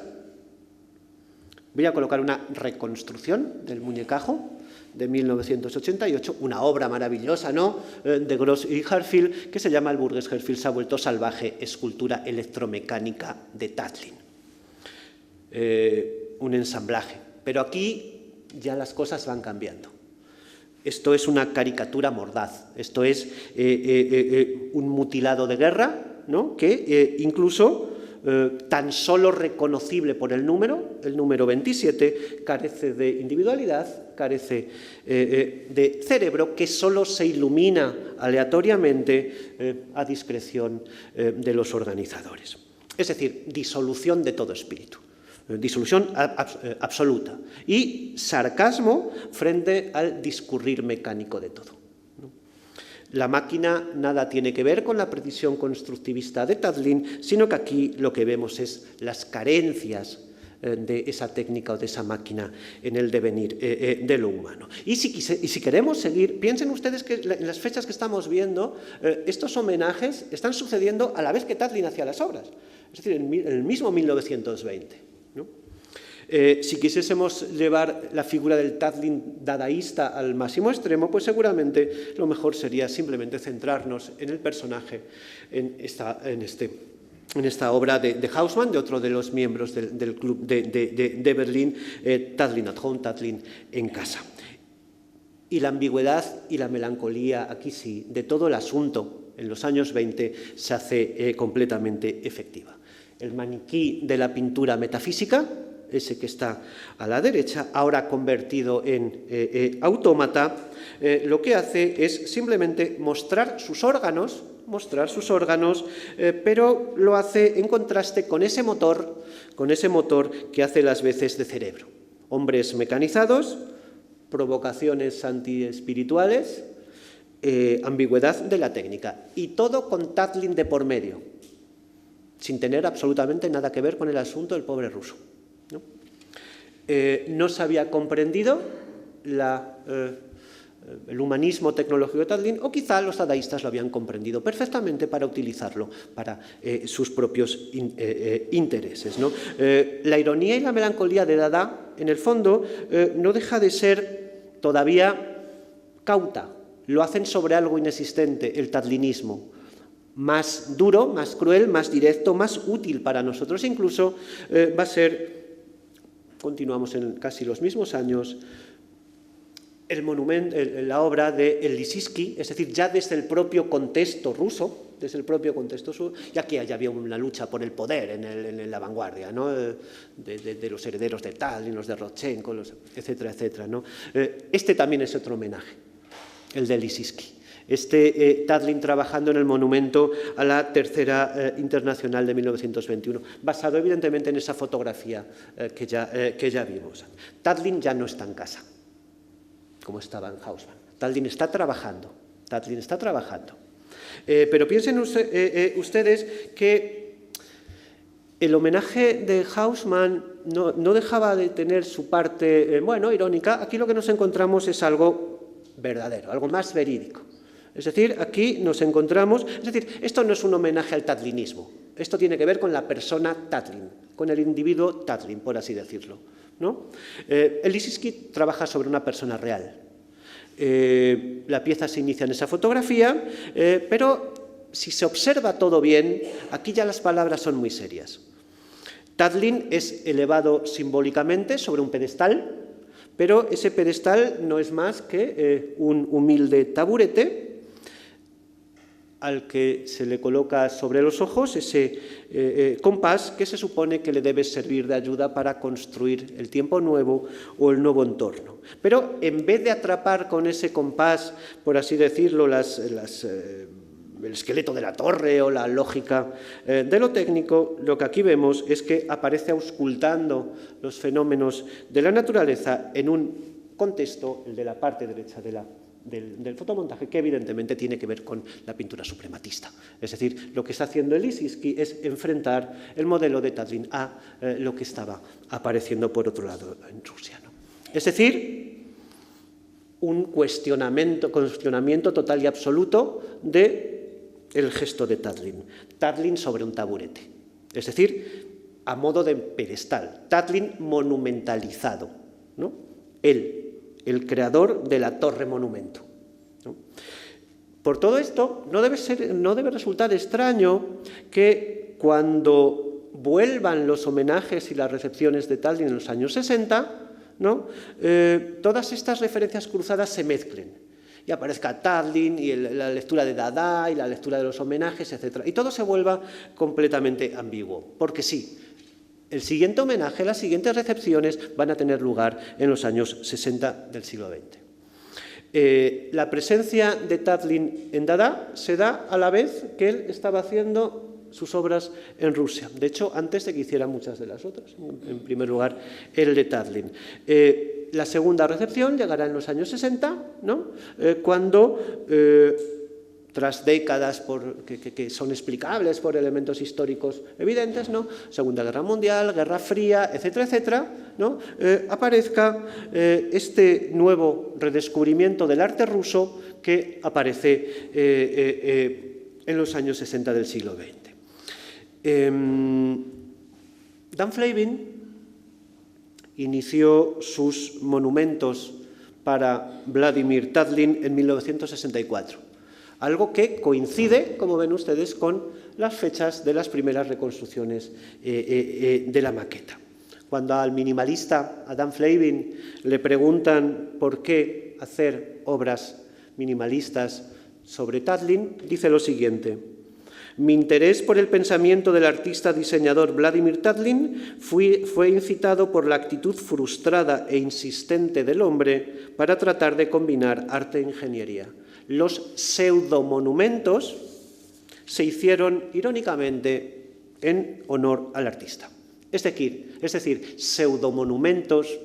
Voy a colocar una reconstrucción del muñecajo de 1988, una obra maravillosa, ¿no?, de Grosz y Hörtfeld, que se llama El burgués Hörtfeld se ha vuelto salvaje, escultura electromecánica de Tatlin. Un ensamblaje. Pero aquí ya las cosas van cambiando. Esto es una caricatura mordaz, esto es un mutilado de guerra, ¿no?, que incluso tan solo reconocible por el número 27, carece de individualidad, carece de cerebro, que solo se ilumina aleatoriamente a discreción de los organizadores. Es decir, disolución de todo espíritu. Disolución absoluta y sarcasmo frente al discurrir mecánico de todo, ¿no? La máquina nada tiene que ver con la precisión constructivista de Tatlin, sino que aquí lo que vemos es las carencias de esa técnica o de esa máquina en el devenir de lo humano. Y si queremos seguir, piensen ustedes que en las fechas que estamos viendo, estos homenajes están sucediendo a la vez que Tatlin hacía las obras, es decir, en el mismo 1920. ¿No? Si quisiésemos llevar la figura del Tatlin dadaísta al máximo extremo, pues seguramente lo mejor sería simplemente centrarnos en el personaje, en esta obra de Hausmann, de otro de los miembros del club de Berlín, Tatlin at Home, Tatlin en casa. Y la ambigüedad y la melancolía, aquí sí, de todo el asunto en los años 20 se hace completamente efectiva. El maniquí de la pintura metafísica, ese que está a la derecha, ahora convertido en autómata, lo que hace es simplemente mostrar sus órganos mostrar sus órganos, pero lo hace en contraste con ese motor que hace las veces de cerebro. Hombres mecanizados, provocaciones antiespirituales, ambigüedad de la técnica, y todo con Tatlin de por medio, sin tener absolutamente nada que ver con el asunto del pobre ruso, ¿no? No se había comprendido el humanismo tecnológico de Tatlin, o quizá los dadaístas lo habían comprendido perfectamente para utilizarlo para sus propios intereses, ¿no? La ironía y la melancolía de Dada, en el fondo, no deja de ser todavía cauta. Lo hacen sobre algo inexistente, el tadlinismo. Más duro, más cruel, más directo, más útil para nosotros. Incluso va a ser, continuamos en casi los mismos años, el monumento, la obra de Lissinsky, es decir, ya desde el propio contexto ruso, y aquí ya había una lucha por el poder en la vanguardia, ¿no? de los herederos de Tatlin, los de Rodchenko, etcétera, etcétera, ¿no? Este también es otro homenaje, el de Lissinsky. Tatlin trabajando en el monumento a la Tercera Internacional de 1921, basado evidentemente en esa fotografía que ya vimos. Tatlin ya no está en casa, como estaba en Haussmann. Tatlin está trabajando. Pero piensen ustedes que el homenaje de Haussmann no dejaba de tener su parte, irónica. Aquí lo que nos encontramos es algo verdadero, algo más verídico. Es decir, aquí nos encontramos... Es decir, esto no es un homenaje al tatlinismo. Esto tiene que ver con la persona Tatlin, con el individuo Tatlin, por así decirlo, ¿no? Lissinsky trabaja sobre una persona real. La pieza se inicia en esa fotografía, pero si se observa todo bien, aquí ya las palabras son muy serias. Tatlin es elevado simbólicamente sobre un pedestal, pero ese pedestal no es más que un humilde taburete al que se le coloca sobre los ojos ese compás que se supone que le debe servir de ayuda para construir el tiempo nuevo o el nuevo entorno. Pero en vez de atrapar con ese compás, por así decirlo, el esqueleto de la torre o la lógica de lo técnico, lo que aquí vemos es que aparece auscultando los fenómenos de la naturaleza en un contexto, el de la parte derecha del fotomontaje, que evidentemente tiene que ver con la pintura suprematista. Es decir, lo que está haciendo Lissinsky es enfrentar el modelo de Tatlin a lo que estaba apareciendo por otro lado en Rusia, ¿no? Es decir, un cuestionamiento total y absoluto del gesto de Tatlin. Tatlin sobre un taburete. Es decir, a modo de pedestal. Tatlin monumentalizado, ¿no? El creador de la torre monumento, ¿no? Por todo esto, no debe resultar extraño que cuando vuelvan los homenajes y las recepciones de Tatlin en los años 60, ¿no? Todas estas referencias cruzadas se mezclen y aparezca Tatlin y la lectura de Dada y la lectura de los homenajes, etc. Y todo se vuelva completamente ambiguo, porque sí, el siguiente homenaje, las siguientes recepciones van a tener lugar en los años 60 del siglo XX. La presencia de Tatlin en Dada se da a la vez que él estaba haciendo sus obras en Rusia. De hecho, antes de que hiciera muchas de las otras. En primer lugar, el de Tatlin. La segunda recepción llegará en los años 60, ¿no? Cuando... tras décadas que son explicables por elementos históricos evidentes, ¿no? Segunda Guerra Mundial, Guerra Fría, etcétera, etcétera, ¿no? Aparezca este nuevo redescubrimiento del arte ruso que aparece en los años 60 del siglo XX. Dan Flavin inició sus monumentos para Vladimir Tatlin en 1964. Algo que coincide, como ven ustedes, con las fechas de las primeras reconstrucciones de la maqueta. Cuando al minimalista, a Dan Flavin, le preguntan por qué hacer obras minimalistas sobre Tatlin, dice lo siguiente: mi interés por el pensamiento del artista diseñador Vladimir Tatlin fue incitado por la actitud frustrada e insistente del hombre para tratar de combinar arte e ingeniería. Los pseudomonumentos se hicieron irónicamente en honor al artista. Es decir, pseudomonumentos,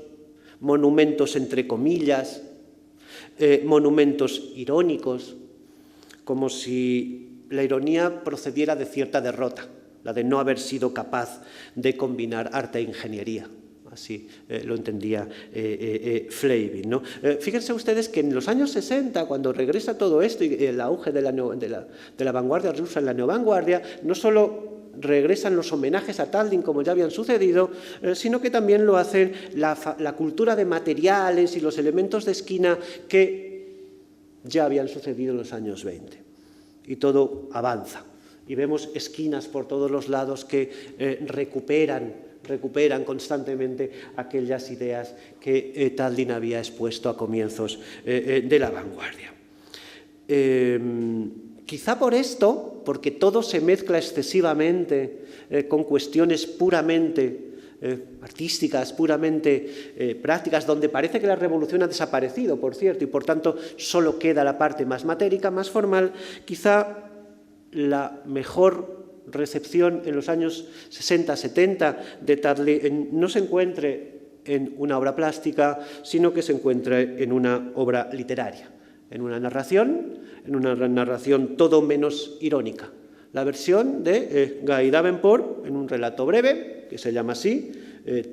monumentos entre comillas, monumentos irónicos, como si la ironía procediera de cierta derrota, la de no haber sido capaz de combinar arte e ingeniería. Así lo entendía Flavin, ¿no? Fíjense ustedes que en los años 60, cuando regresa todo esto y el auge de la vanguardia rusa en la neovanguardia, no solo regresan los homenajes a Tatlin, como ya habían sucedido, sino que también lo hacen la cultura de materiales y los elementos de esquina que ya habían sucedido en los años 20. Y todo avanza. Y vemos esquinas por todos los lados que recuperan constantemente aquellas ideas que Tatlin había expuesto a comienzos de la vanguardia. Quizá por esto, porque todo se mezcla excesivamente con cuestiones puramente artísticas, puramente prácticas, donde parece que la revolución ha desaparecido, por cierto, y por tanto solo queda la parte más matérica, más formal, quizá la mejor recepción en los años 60-70 de Tatlin no se encuentre en una obra plástica, sino que se encuentre en una obra literaria, en una narración todo menos irónica. La versión de Guy Davenport en un relato breve, que se llama así,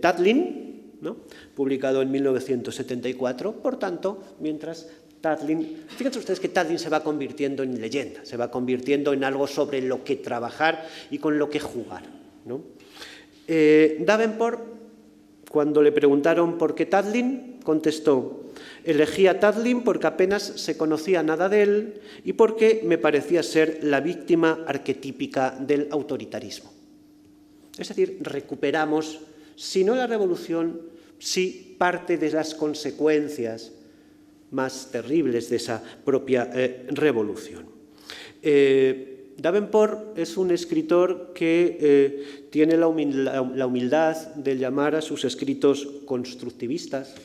Tatlin, ¿no?, publicado en 1974, por tanto, mientras Tatlin, fíjense ustedes que Tatlin se va convirtiendo en leyenda, se va convirtiendo en algo sobre lo que trabajar y con lo que jugar, ¿no? Davenport, cuando le preguntaron por qué Tatlin, contestó: elegí a Tatlin porque apenas se conocía nada de él y porque me parecía ser la víctima arquetípica del autoritarismo. Es decir, recuperamos, si no la revolución, sí parte de las consecuencias más terribles de esa propia revolución. Davenport es un escritor que tiene la humildad de llamar a sus escritos constructivistas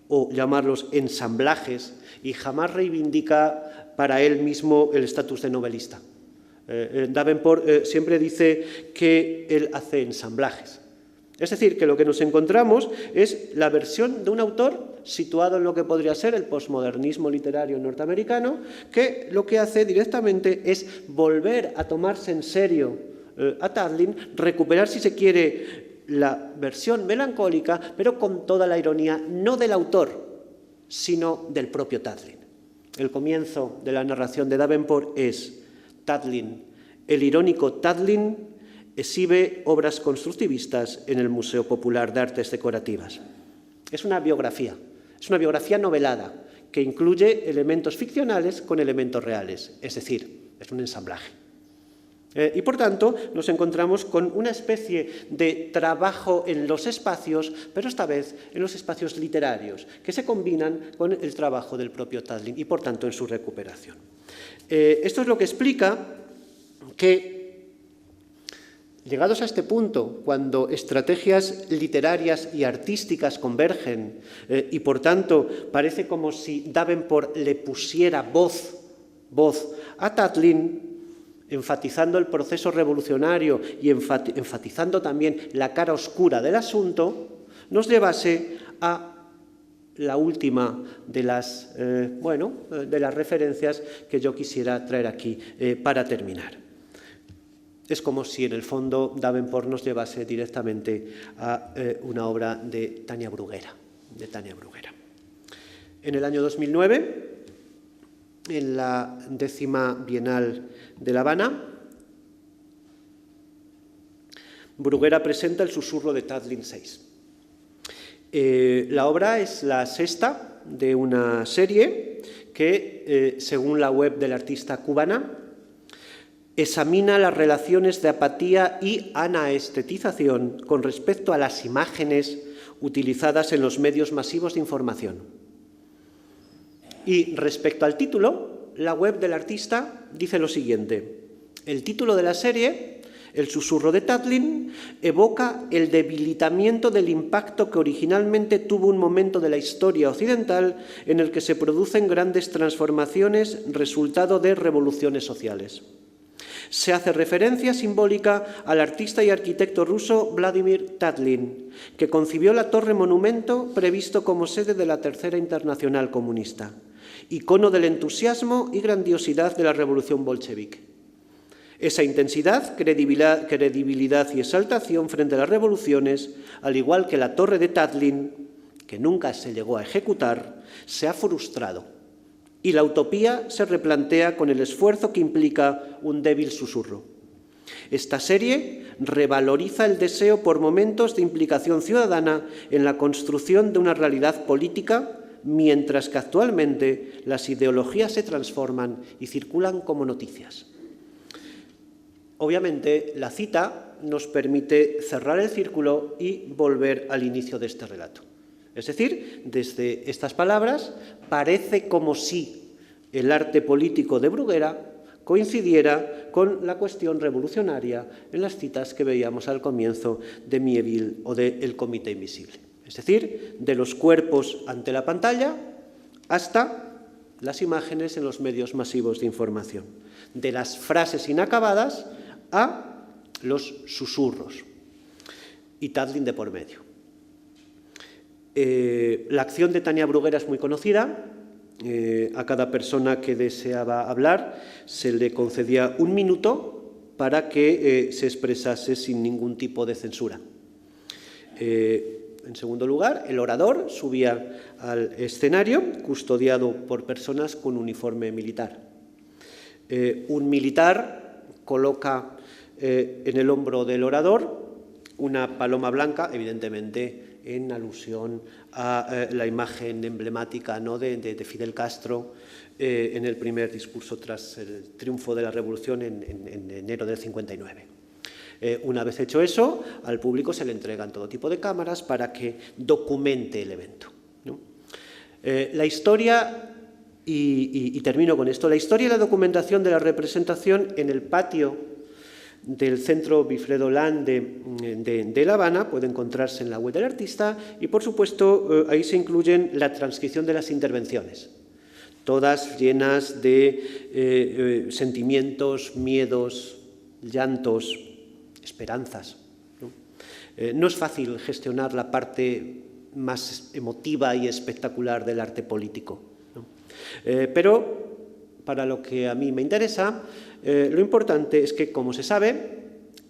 o llamarlos ensamblajes, y jamás reivindica para él mismo el estatus de novelista. Davenport siempre dice que él hace ensamblajes. Es decir, que lo que nos encontramos es la versión de un autor situado en lo que podría ser el posmodernismo literario norteamericano, que lo que hace directamente es volver a tomarse en serio a Tatlin, recuperar, si se quiere, la versión melancólica, pero con toda la ironía, no del autor, sino del propio Tatlin. El comienzo de la narración de Davenport es: Tatlin, el irónico Tatlin, exhibe obras constructivistas en el Museo Popular de Artes Decorativas. Es una biografía novelada que incluye elementos ficcionales con elementos reales, es decir, es un ensamblaje. Y por tanto nos encontramos con una especie de trabajo en los espacios, pero esta vez en los espacios literarios, que se combinan con el trabajo del propio Tatlin y por tanto en su recuperación. Esto es lo que explica que, llegados a este punto, cuando estrategias literarias y artísticas convergen y, por tanto, parece como si Davenport le pusiera voz a Tatlin, enfatizando el proceso revolucionario y enfatizando también la cara oscura del asunto, nos llevase a la última de las referencias que yo quisiera traer aquí para terminar. Es como si, en el fondo, Davenport nos llevase directamente a una obra de Tania Bruguera. En el año 2009, en la 10ª Bienal de La Habana, Bruguera presenta El susurro de Tatlin VI. La obra es la sexta de una serie que, según la web del artista cubana, examina las relaciones de apatía y anaestetización con respecto a las imágenes utilizadas en los medios masivos de información. Y respecto al título, la web del artista dice lo siguiente: el título de la serie, El susurro de Tatlin, evoca el debilitamiento del impacto que originalmente tuvo un momento de la historia occidental en el que se producen grandes transformaciones resultado de revoluciones sociales. Se hace referencia simbólica al artista y arquitecto ruso Vladimir Tatlin, que concibió la torre monumento previsto como sede de la Tercera Internacional Comunista, icono del entusiasmo y grandiosidad de la revolución bolchevique. Esa intensidad, credibilidad y exaltación frente a las revoluciones, al igual que la torre de Tatlin, que nunca se llegó a ejecutar, se ha frustrado. Y la utopía se replantea con el esfuerzo que implica un débil susurro. Esta serie revaloriza el deseo por momentos de implicación ciudadana en la construcción de una realidad política, mientras que actualmente las ideologías se transforman y circulan como noticias. Obviamente, la cita nos permite cerrar el círculo y volver al inicio de este relato. Es decir, desde estas palabras, parece como si el arte político de Bruguera coincidiera con la cuestión revolucionaria en las citas que veíamos al comienzo de Mieville o de El Comité Invisible. Es decir, de los cuerpos ante la pantalla hasta las imágenes en los medios masivos de información, de las frases inacabadas a los susurros, y Tatlin de por medio. La acción de Tania Bruguera es muy conocida. A cada persona que deseaba hablar se le concedía 1 minuto para que se expresase sin ningún tipo de censura. En segundo lugar, el orador subía al escenario custodiado por personas con uniforme militar. Un militar coloca en el hombro del orador una paloma blanca, evidentemente en alusión a la imagen emblemática, ¿no?, de Fidel Castro en el primer discurso tras el triunfo de la Revolución en enero del 59. Una vez hecho eso, al público se le entregan todo tipo de cámaras para que documente el evento, ¿no? La historia, y termino con esto, la historia y la documentación de la representación en el patio del Centro Wilfredo Land de La Habana puede encontrarse en la web del artista y, por supuesto, ahí se incluyen la transcripción de las intervenciones, todas llenas de sentimientos, miedos, llantos, esperanzas, ¿no? No es fácil gestionar la parte más emotiva y espectacular del arte político, ¿no? Pero para lo que a mí me interesa, lo importante es que, como se sabe,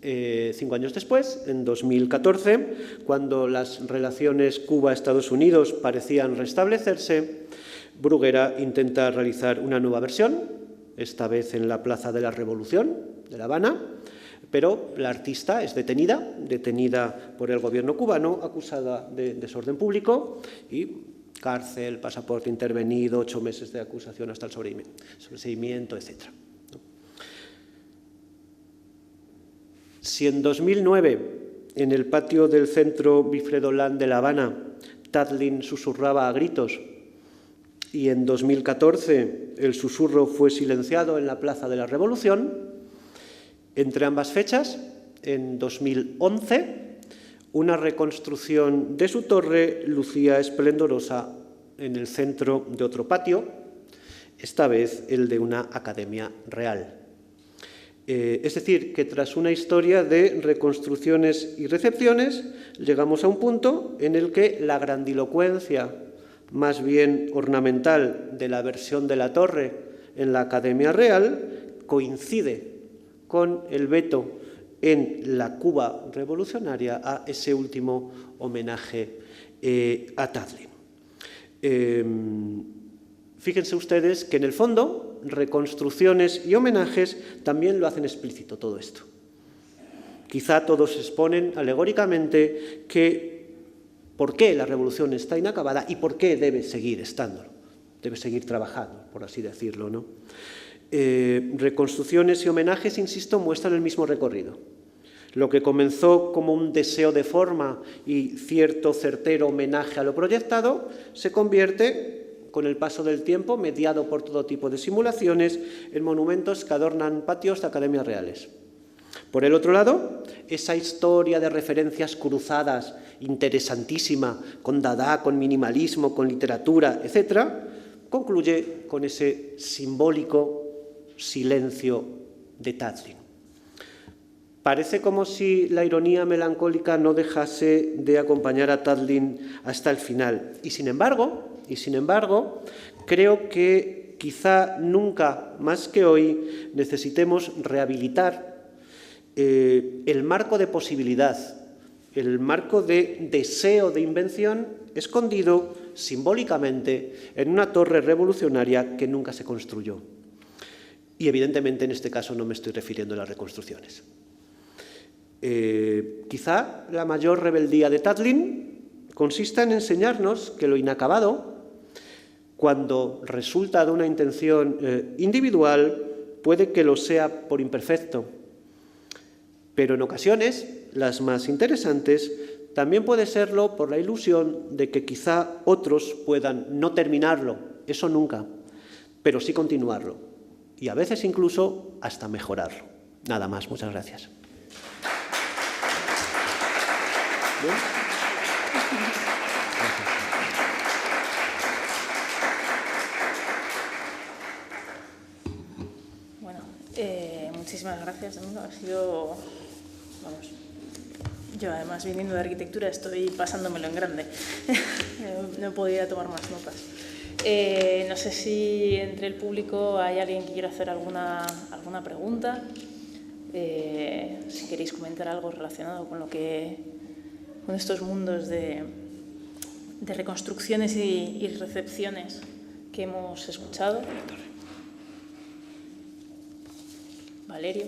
5 años después, en 2014, cuando las relaciones Cuba-Estados Unidos parecían restablecerse, Bruguera intenta realizar una nueva versión, esta vez en la Plaza de la Revolución de La Habana, pero la artista es detenida por el gobierno cubano, acusada de desorden público y cárcel, pasaporte intervenido, 8 meses de acusación hasta el sobreseimiento, etc. Si en 2009, en el patio del Centro Wilfredo Land de La Habana, Tatlin susurraba a gritos, y en 2014 el susurro fue silenciado en la Plaza de la Revolución, entre ambas fechas, en 2011, una reconstrucción de su torre lucía esplendorosa en el centro de otro patio, esta vez el de una academia real. Es decir, que tras una historia de reconstrucciones y recepciones, llegamos a un punto en el que la grandilocuencia, más bien ornamental, de la versión de la torre en la Academia Real coincide con el veto en la Cuba revolucionaria a ese último homenaje a Tatlin. Fíjense ustedes que, en el fondo, reconstrucciones y homenajes también lo hacen explícito todo esto. Quizá todos exponen alegóricamente por qué la revolución está inacabada y por qué debe seguir estándolo, debe seguir trabajando, por así decirlo, ¿no? Reconstrucciones y homenajes, insisto, muestran el mismo recorrido. Lo que comenzó como un deseo de forma y cierto certero homenaje a lo proyectado se convierte, con el paso del tiempo, mediado por todo tipo de simulaciones, en monumentos que adornan patios de academias reales. Por el otro lado, esa historia de referencias cruzadas, interesantísima, con Dada, con minimalismo, con literatura, etc., concluye con ese simbólico silencio de Tatlin. Parece como si la ironía melancólica no dejase de acompañar a Tatlin hasta el final. Y sin embargo, creo que quizá nunca más que hoy necesitemos rehabilitar el marco de posibilidad, el marco de deseo de invención escondido simbólicamente en una torre revolucionaria que nunca se construyó. Y evidentemente en este caso no me estoy refiriendo a las reconstrucciones. Quizá la mayor rebeldía de Tatlin consista en enseñarnos que lo inacabado, cuando resulta de una intención individual, puede que lo sea por imperfecto, pero en ocasiones, las más interesantes, también puede serlo por la ilusión de que quizá otros puedan no terminarlo, eso nunca, pero sí continuarlo, y a veces incluso hasta mejorarlo. Nada más, muchas gracias. ¿Bien? Bueno, muchísimas gracias, amigo. Ha sido, vamos, yo además viniendo de arquitectura estoy pasándomelo en grande. No he podido tomar más notas. No sé si entre el público hay alguien que quiera hacer alguna pregunta. Si queréis comentar algo relacionado con estos mundos de reconstrucciones y recepciones que hemos escuchado. Valerio.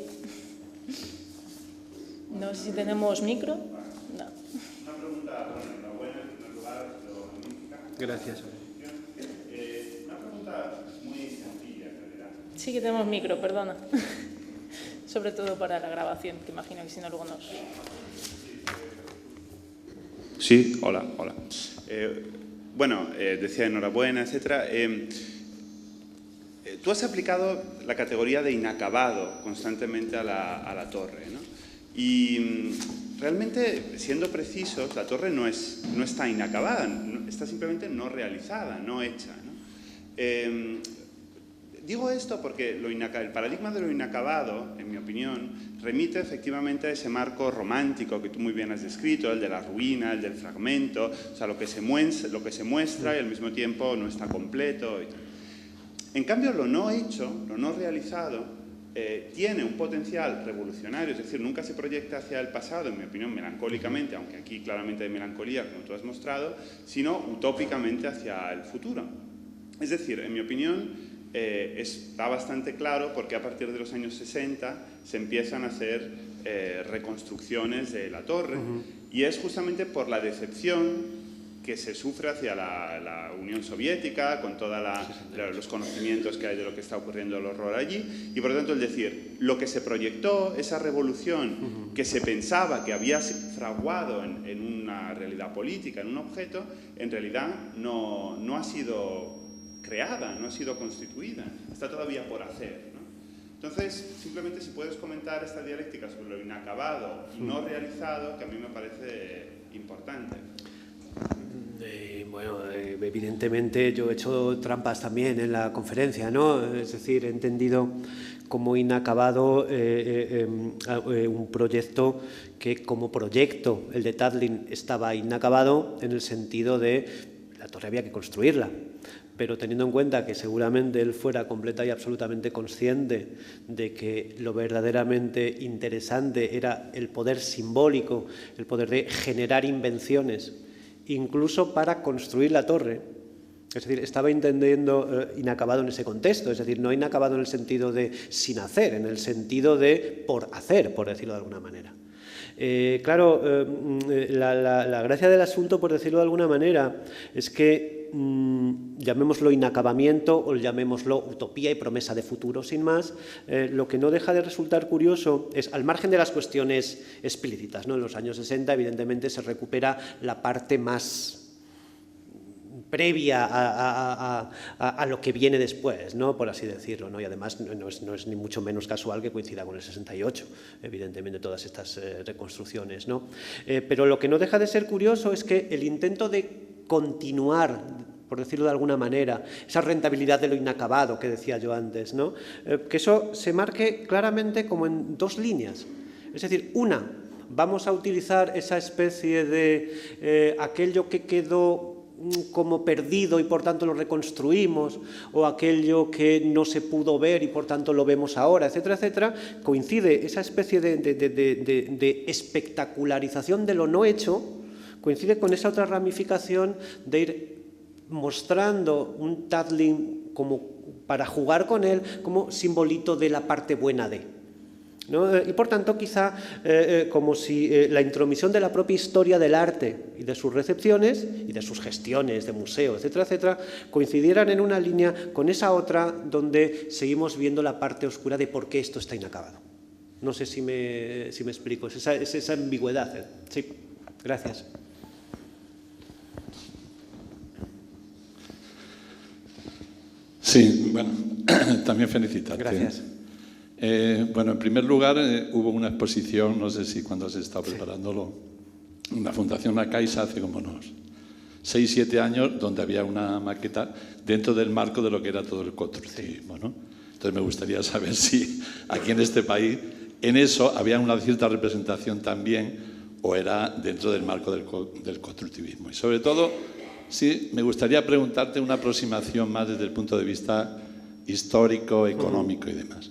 No sé si tenemos micro. No. Una pregunta, bueno, enhorabuena en primer lugar, lo magnífica. Gracias. Una pregunta muy sencilla, en realidad. Sí que tenemos micro, perdona. Sobre todo para la grabación, que imagino que si no luego nos... Sí, hola. Bueno, decía enhorabuena, etcétera. Tú has aplicado la categoría de inacabado constantemente a la torre, ¿no? Y realmente, siendo precisos, la torre no está inacabada, está simplemente no realizada, no hecha, ¿no? Digo esto porque el paradigma de lo inacabado, en mi opinión, remite efectivamente a ese marco romántico que tú muy bien has descrito, el de la ruina, el del fragmento, o sea, lo que se muestra y al mismo tiempo no está completo. En cambio, lo no hecho, lo no realizado, tiene un potencial revolucionario, es decir, nunca se proyecta hacia el pasado, en mi opinión, melancólicamente, aunque aquí claramente hay melancolía, como tú has mostrado, sino utópicamente hacia el futuro. Es decir, en mi opinión, está bastante claro porque a partir de los años 60 se empiezan a hacer reconstrucciones de la torre, y es justamente por la decepción que se sufre hacia la Unión Soviética, con todos los conocimientos que hay de lo que está ocurriendo el horror allí, y por lo tanto, es decir, lo que se proyectó, esa revolución que se pensaba que había fraguado en una realidad política, en un objeto, en realidad no ha sido creada, no ha sido constituida, está todavía por hacer, ¿no? Entonces, simplemente si puedes comentar esta dialéctica sobre lo inacabado y no realizado, que a mí me parece importante. Bueno, evidentemente yo he hecho trampas también en la conferencia, ¿no? Es decir, he entendido como inacabado un proyecto que como proyecto, el de Tatlin, estaba inacabado en el sentido de la torre había que construirla. Pero teniendo en cuenta que seguramente él fuera completa y absolutamente consciente de que lo verdaderamente interesante era el poder simbólico, el poder de generar invenciones, incluso para construir la torre. Es decir, estaba entendiendo inacabado en ese contexto, es decir, no inacabado en el sentido de sin hacer, en el sentido de por hacer, por decirlo de alguna manera. Claro, la gracia del asunto, por decirlo de alguna manera, es que llamémoslo inacabamiento o llamémoslo utopía y promesa de futuro, sin más, lo que no deja de resultar curioso es, al margen de las cuestiones explícitas, ¿no? En los años 60, evidentemente, se recupera la parte más previa a lo que viene después, ¿no? Por así decirlo, ¿no? Y además no es ni mucho menos casual que coincida con el 68, evidentemente, todas estas reconstrucciones, ¿no? Pero lo que no deja de ser curioso es que el intento de continuar, por decirlo de alguna manera, esa rentabilidad de lo inacabado que decía yo antes, ¿no? Que eso se marque claramente como en dos líneas. Es decir, vamos a utilizar esa especie de aquello que quedó como perdido y por tanto lo reconstruimos, o aquello que no se pudo ver y por tanto lo vemos ahora, etcétera, etcétera. Coincide esa especie de espectacularización de lo no hecho, coincide con esa otra ramificación de ir mostrando un Tatlin como para jugar con él como simbolito de la parte buena de, ¿no? Y por tanto quizá como si la intromisión de la propia historia del arte y de sus recepciones y de sus gestiones de museo, etcétera, etcétera, coincidieran en una línea con esa otra donde seguimos viendo la parte oscura de por qué esto está inacabado. No sé si me explico, es esa ambigüedad. Sí, gracias. Sí, bueno, también felicitarte. Gracias. Bueno, en primer lugar, hubo una exposición, no sé si cuando se estaba preparándolo, en la Fundación La Caixa hace como unos 6, 7 años, donde había una maqueta dentro del marco de lo que era todo el constructivismo, ¿no? Entonces me gustaría saber si aquí en este país, en eso, había una cierta representación también, o era dentro del marco del constructivismo. Y sobre todo, sí, me gustaría preguntarte una aproximación más desde el punto de vista histórico, económico y demás.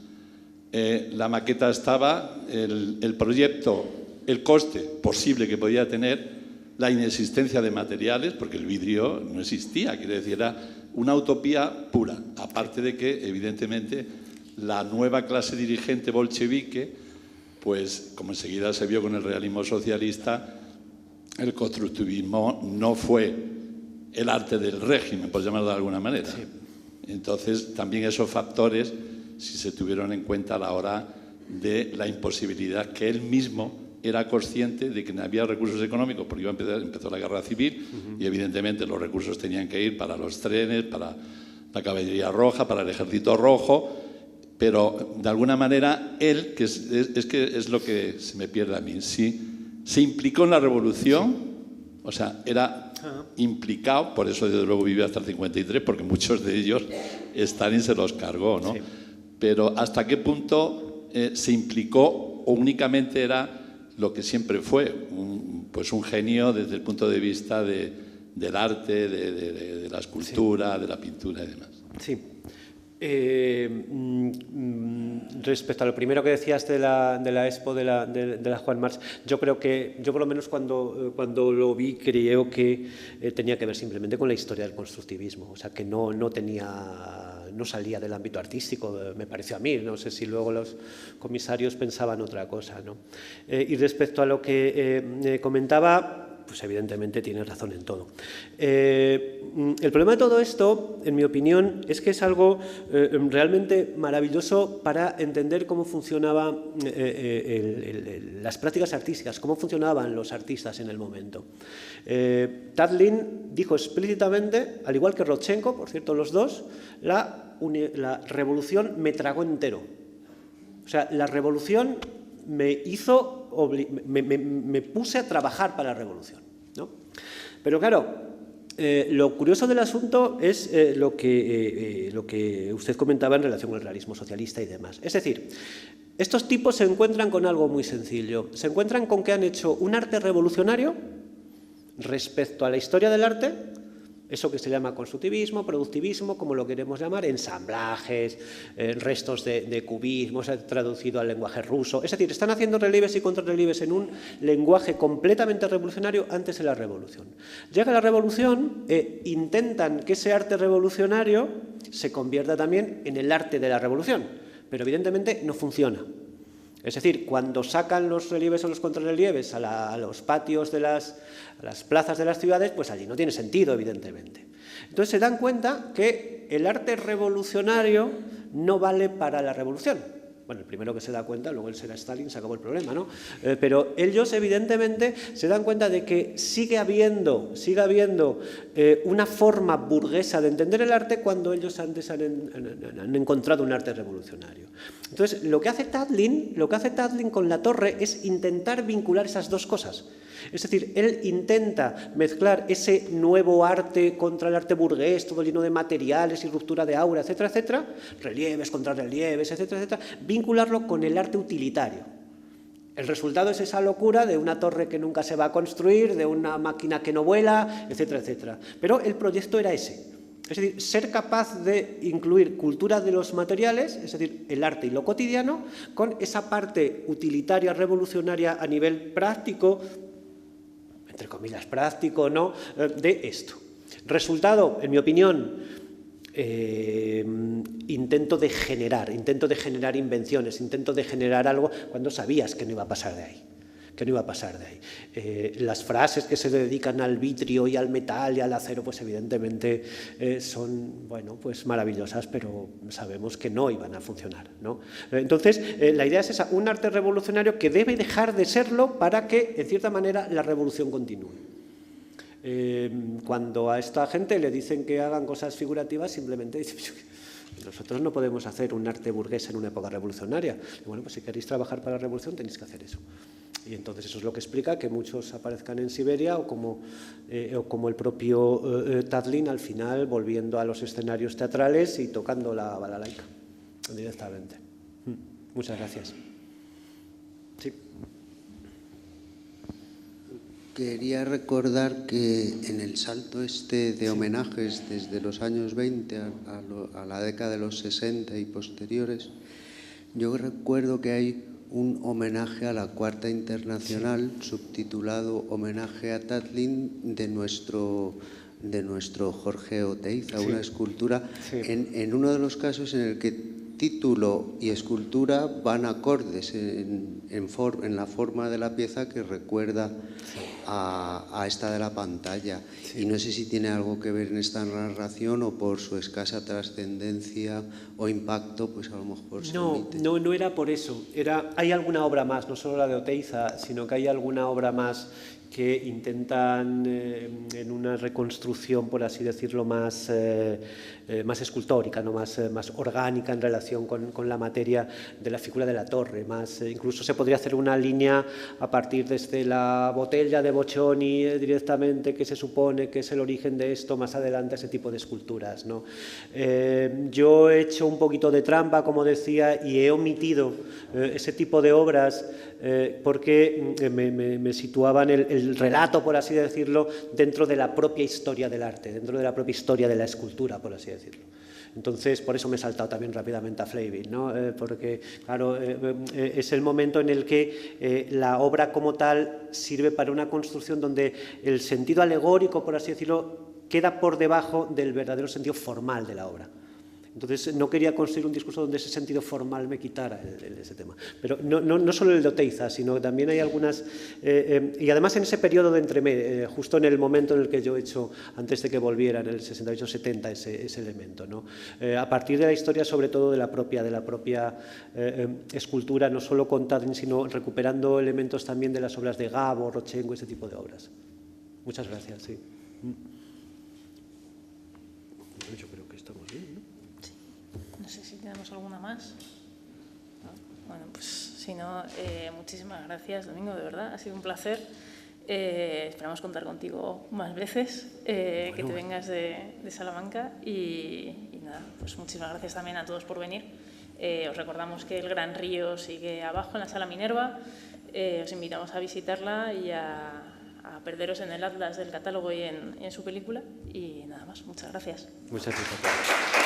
La maqueta estaba, el proyecto, el coste posible que podía tener, la inexistencia de materiales, porque el vidrio no existía, quiere decir, era una utopía pura, aparte de que, evidentemente, la nueva clase dirigente bolchevique, pues, como enseguida se vio con el realismo socialista, el constructivismo no fue el arte del régimen, por llamarlo de alguna manera. Sí. Entonces, también esos factores, si se tuvieron en cuenta a la hora de la imposibilidad que él mismo era consciente de que no había recursos económicos, porque empezó la guerra civil y evidentemente los recursos tenían que ir para los trenes, para la caballería roja, para el ejército rojo, pero de alguna manera él, que es lo que se me pierde a mí, sí, se implicó en la revolución, o sea, era implicado, por eso desde luego vivió hasta el 53, porque muchos de ellos Stalin se los cargó, ¿no? Sí. Pero ¿hasta qué punto se implicó o únicamente era lo que siempre fue? Pues un genio desde el punto de vista del arte, de la escultura, sí, de la pintura y demás. Sí. Respecto a lo primero que decías de la expo de la Juan March, yo creo que, yo por lo menos cuando lo vi, creo que tenía que ver simplemente con la historia del constructivismo, o sea que no salía del ámbito artístico, me pareció a mí, no sé si luego los comisarios pensaban otra cosa, ¿no? Y respecto a lo que comentaba, pues evidentemente tienes razón en todo. El problema de todo esto, en mi opinión, es que es algo realmente maravilloso para entender cómo funcionaban las prácticas artísticas, cómo funcionaban los artistas en el momento. Tatlin dijo explícitamente, al igual que Rodchenko, por cierto, los dos, la revolución me tragó entero. O sea, la revolución me puse a trabajar para la revolución, ¿no? Pero claro, lo curioso del asunto es lo que usted comentaba en relación con el realismo socialista y demás. Es decir, estos tipos se encuentran con algo muy sencillo. Se encuentran con que han hecho un arte revolucionario respecto a la historia del arte, eso que se llama constructivismo, productivismo, como lo queremos llamar, ensamblajes, restos de cubismo, se ha traducido al lenguaje ruso. Es decir, están haciendo relieves y contrarrelieves en un lenguaje completamente revolucionario antes de la revolución. Llega la revolución e intentan que ese arte revolucionario se convierta también en el arte de la revolución, pero evidentemente no funciona. Es decir, cuando sacan los relieves o los contrarrelieves a los patios a las plazas de las ciudades, pues allí no tiene sentido, evidentemente. Entonces se dan cuenta que el arte revolucionario no vale para la revolución. Bueno, el primero que se da cuenta, luego él será Stalin, se acabó el problema, ¿no? Pero ellos, evidentemente, se dan cuenta de que sigue habiendo una forma burguesa de entender el arte cuando ellos antes han encontrado un arte revolucionario. Entonces, lo que hace Tatlin con La Torre es intentar vincular esas dos cosas. Es decir, él intenta mezclar ese nuevo arte contra el arte burgués, todo lleno de materiales y ruptura de aura, etcétera, etcétera, relieves, contrarrelieves, etcétera, etcétera, vincularlo con el arte utilitario. El resultado es esa locura de una torre que nunca se va a construir, de una máquina que no vuela, etcétera, etcétera. Pero el proyecto era ese. Es decir, ser capaz de incluir cultura de los materiales, es decir, el arte y lo cotidiano, con esa parte utilitaria, revolucionaria a nivel práctico, entre comillas práctico, ¿no?, de esto. Resultado, en mi opinión, intento de generar invenciones, intento de generar algo cuando sabías que no iba a pasar de ahí. Las frases que se dedican al vitrio y al metal y al acero, pues evidentemente son, bueno, pues maravillosas, pero sabemos que no iban a funcionar, ¿no? Entonces, la idea es esa, un arte revolucionario que debe dejar de serlo para que, en cierta manera, la revolución continúe. Cuando a esta gente le dicen que hagan cosas figurativas, simplemente dicen: nosotros no podemos hacer un arte burgués en una época revolucionaria. Y bueno, pues si queréis trabajar para la revolución tenéis que hacer eso. Y entonces eso es lo que explica que muchos aparezcan en Siberia o como el propio Tatlin, al final volviendo a los escenarios teatrales y tocando la balalaika directamente. Muchas gracias. Sí. Quería recordar que en el salto de homenajes desde los años 20 a la década de los 60 y posteriores, yo recuerdo que hay un homenaje a la Cuarta Internacional, subtitulado Homenaje a Tatlin, de nuestro Jorge Oteiza, una escultura, en uno de los casos en el que título y escultura van acordes en la forma de la pieza, que recuerda a esta de la pantalla. Y no sé si tiene algo que ver en esta narración o por su escasa trascendencia o impacto, pues a lo mejor se omite. No era por eso. Hay alguna obra más, no solo la de Oteiza, sino que hay alguna obra más que intentan, en una reconstrucción, por así decirlo, más escultórica, ¿no?, más orgánica en relación con la materia de la figura de la torre. Incluso se podría hacer una línea a partir desde la botella de Boccioni directamente, que se supone que es el origen de esto, más adelante ese tipo de esculturas, ¿no? Yo he hecho un poquito de trampa, como decía, y he omitido ese tipo de obras porque me situaban el relato, por así decirlo, dentro de la propia historia del arte, dentro de la propia historia de la escultura, por así decirlo. Entonces, por eso me he saltado también rápidamente a Flavin, ¿no? Porque, claro, es el momento en el que la obra como tal sirve para una construcción donde el sentido alegórico, por así decirlo, queda por debajo del verdadero sentido formal de la obra. Entonces, no quería construir un discurso donde ese sentido formal me quitara ese tema. Pero no solo el de Oteiza, sino que también hay algunas... y además en ese periodo de entremedio, justo en el momento en el que yo he hecho, antes de que volviera, en el 68-70, ese elemento, ¿no? A partir de la historia, sobre todo, de la propia escultura, no solo con Tatlin, sino recuperando elementos también de las obras de Gabo, Rochenko, ese tipo de obras. Muchas gracias, sí. Yo creo que estamos bien, ¿no? No sé si tenemos alguna más. ¿No? Bueno, pues si no, muchísimas gracias, Domingo, de verdad, ha sido un placer. Esperamos contar contigo más veces, que te vengas de Salamanca y nada, pues muchísimas gracias también a todos por venir. Os recordamos que el Gran Río sigue abajo en la Sala Minerva. Os invitamos a visitarla y a perderos en el atlas del catálogo y en su película. Y nada más, muchas gracias. Muchas gracias.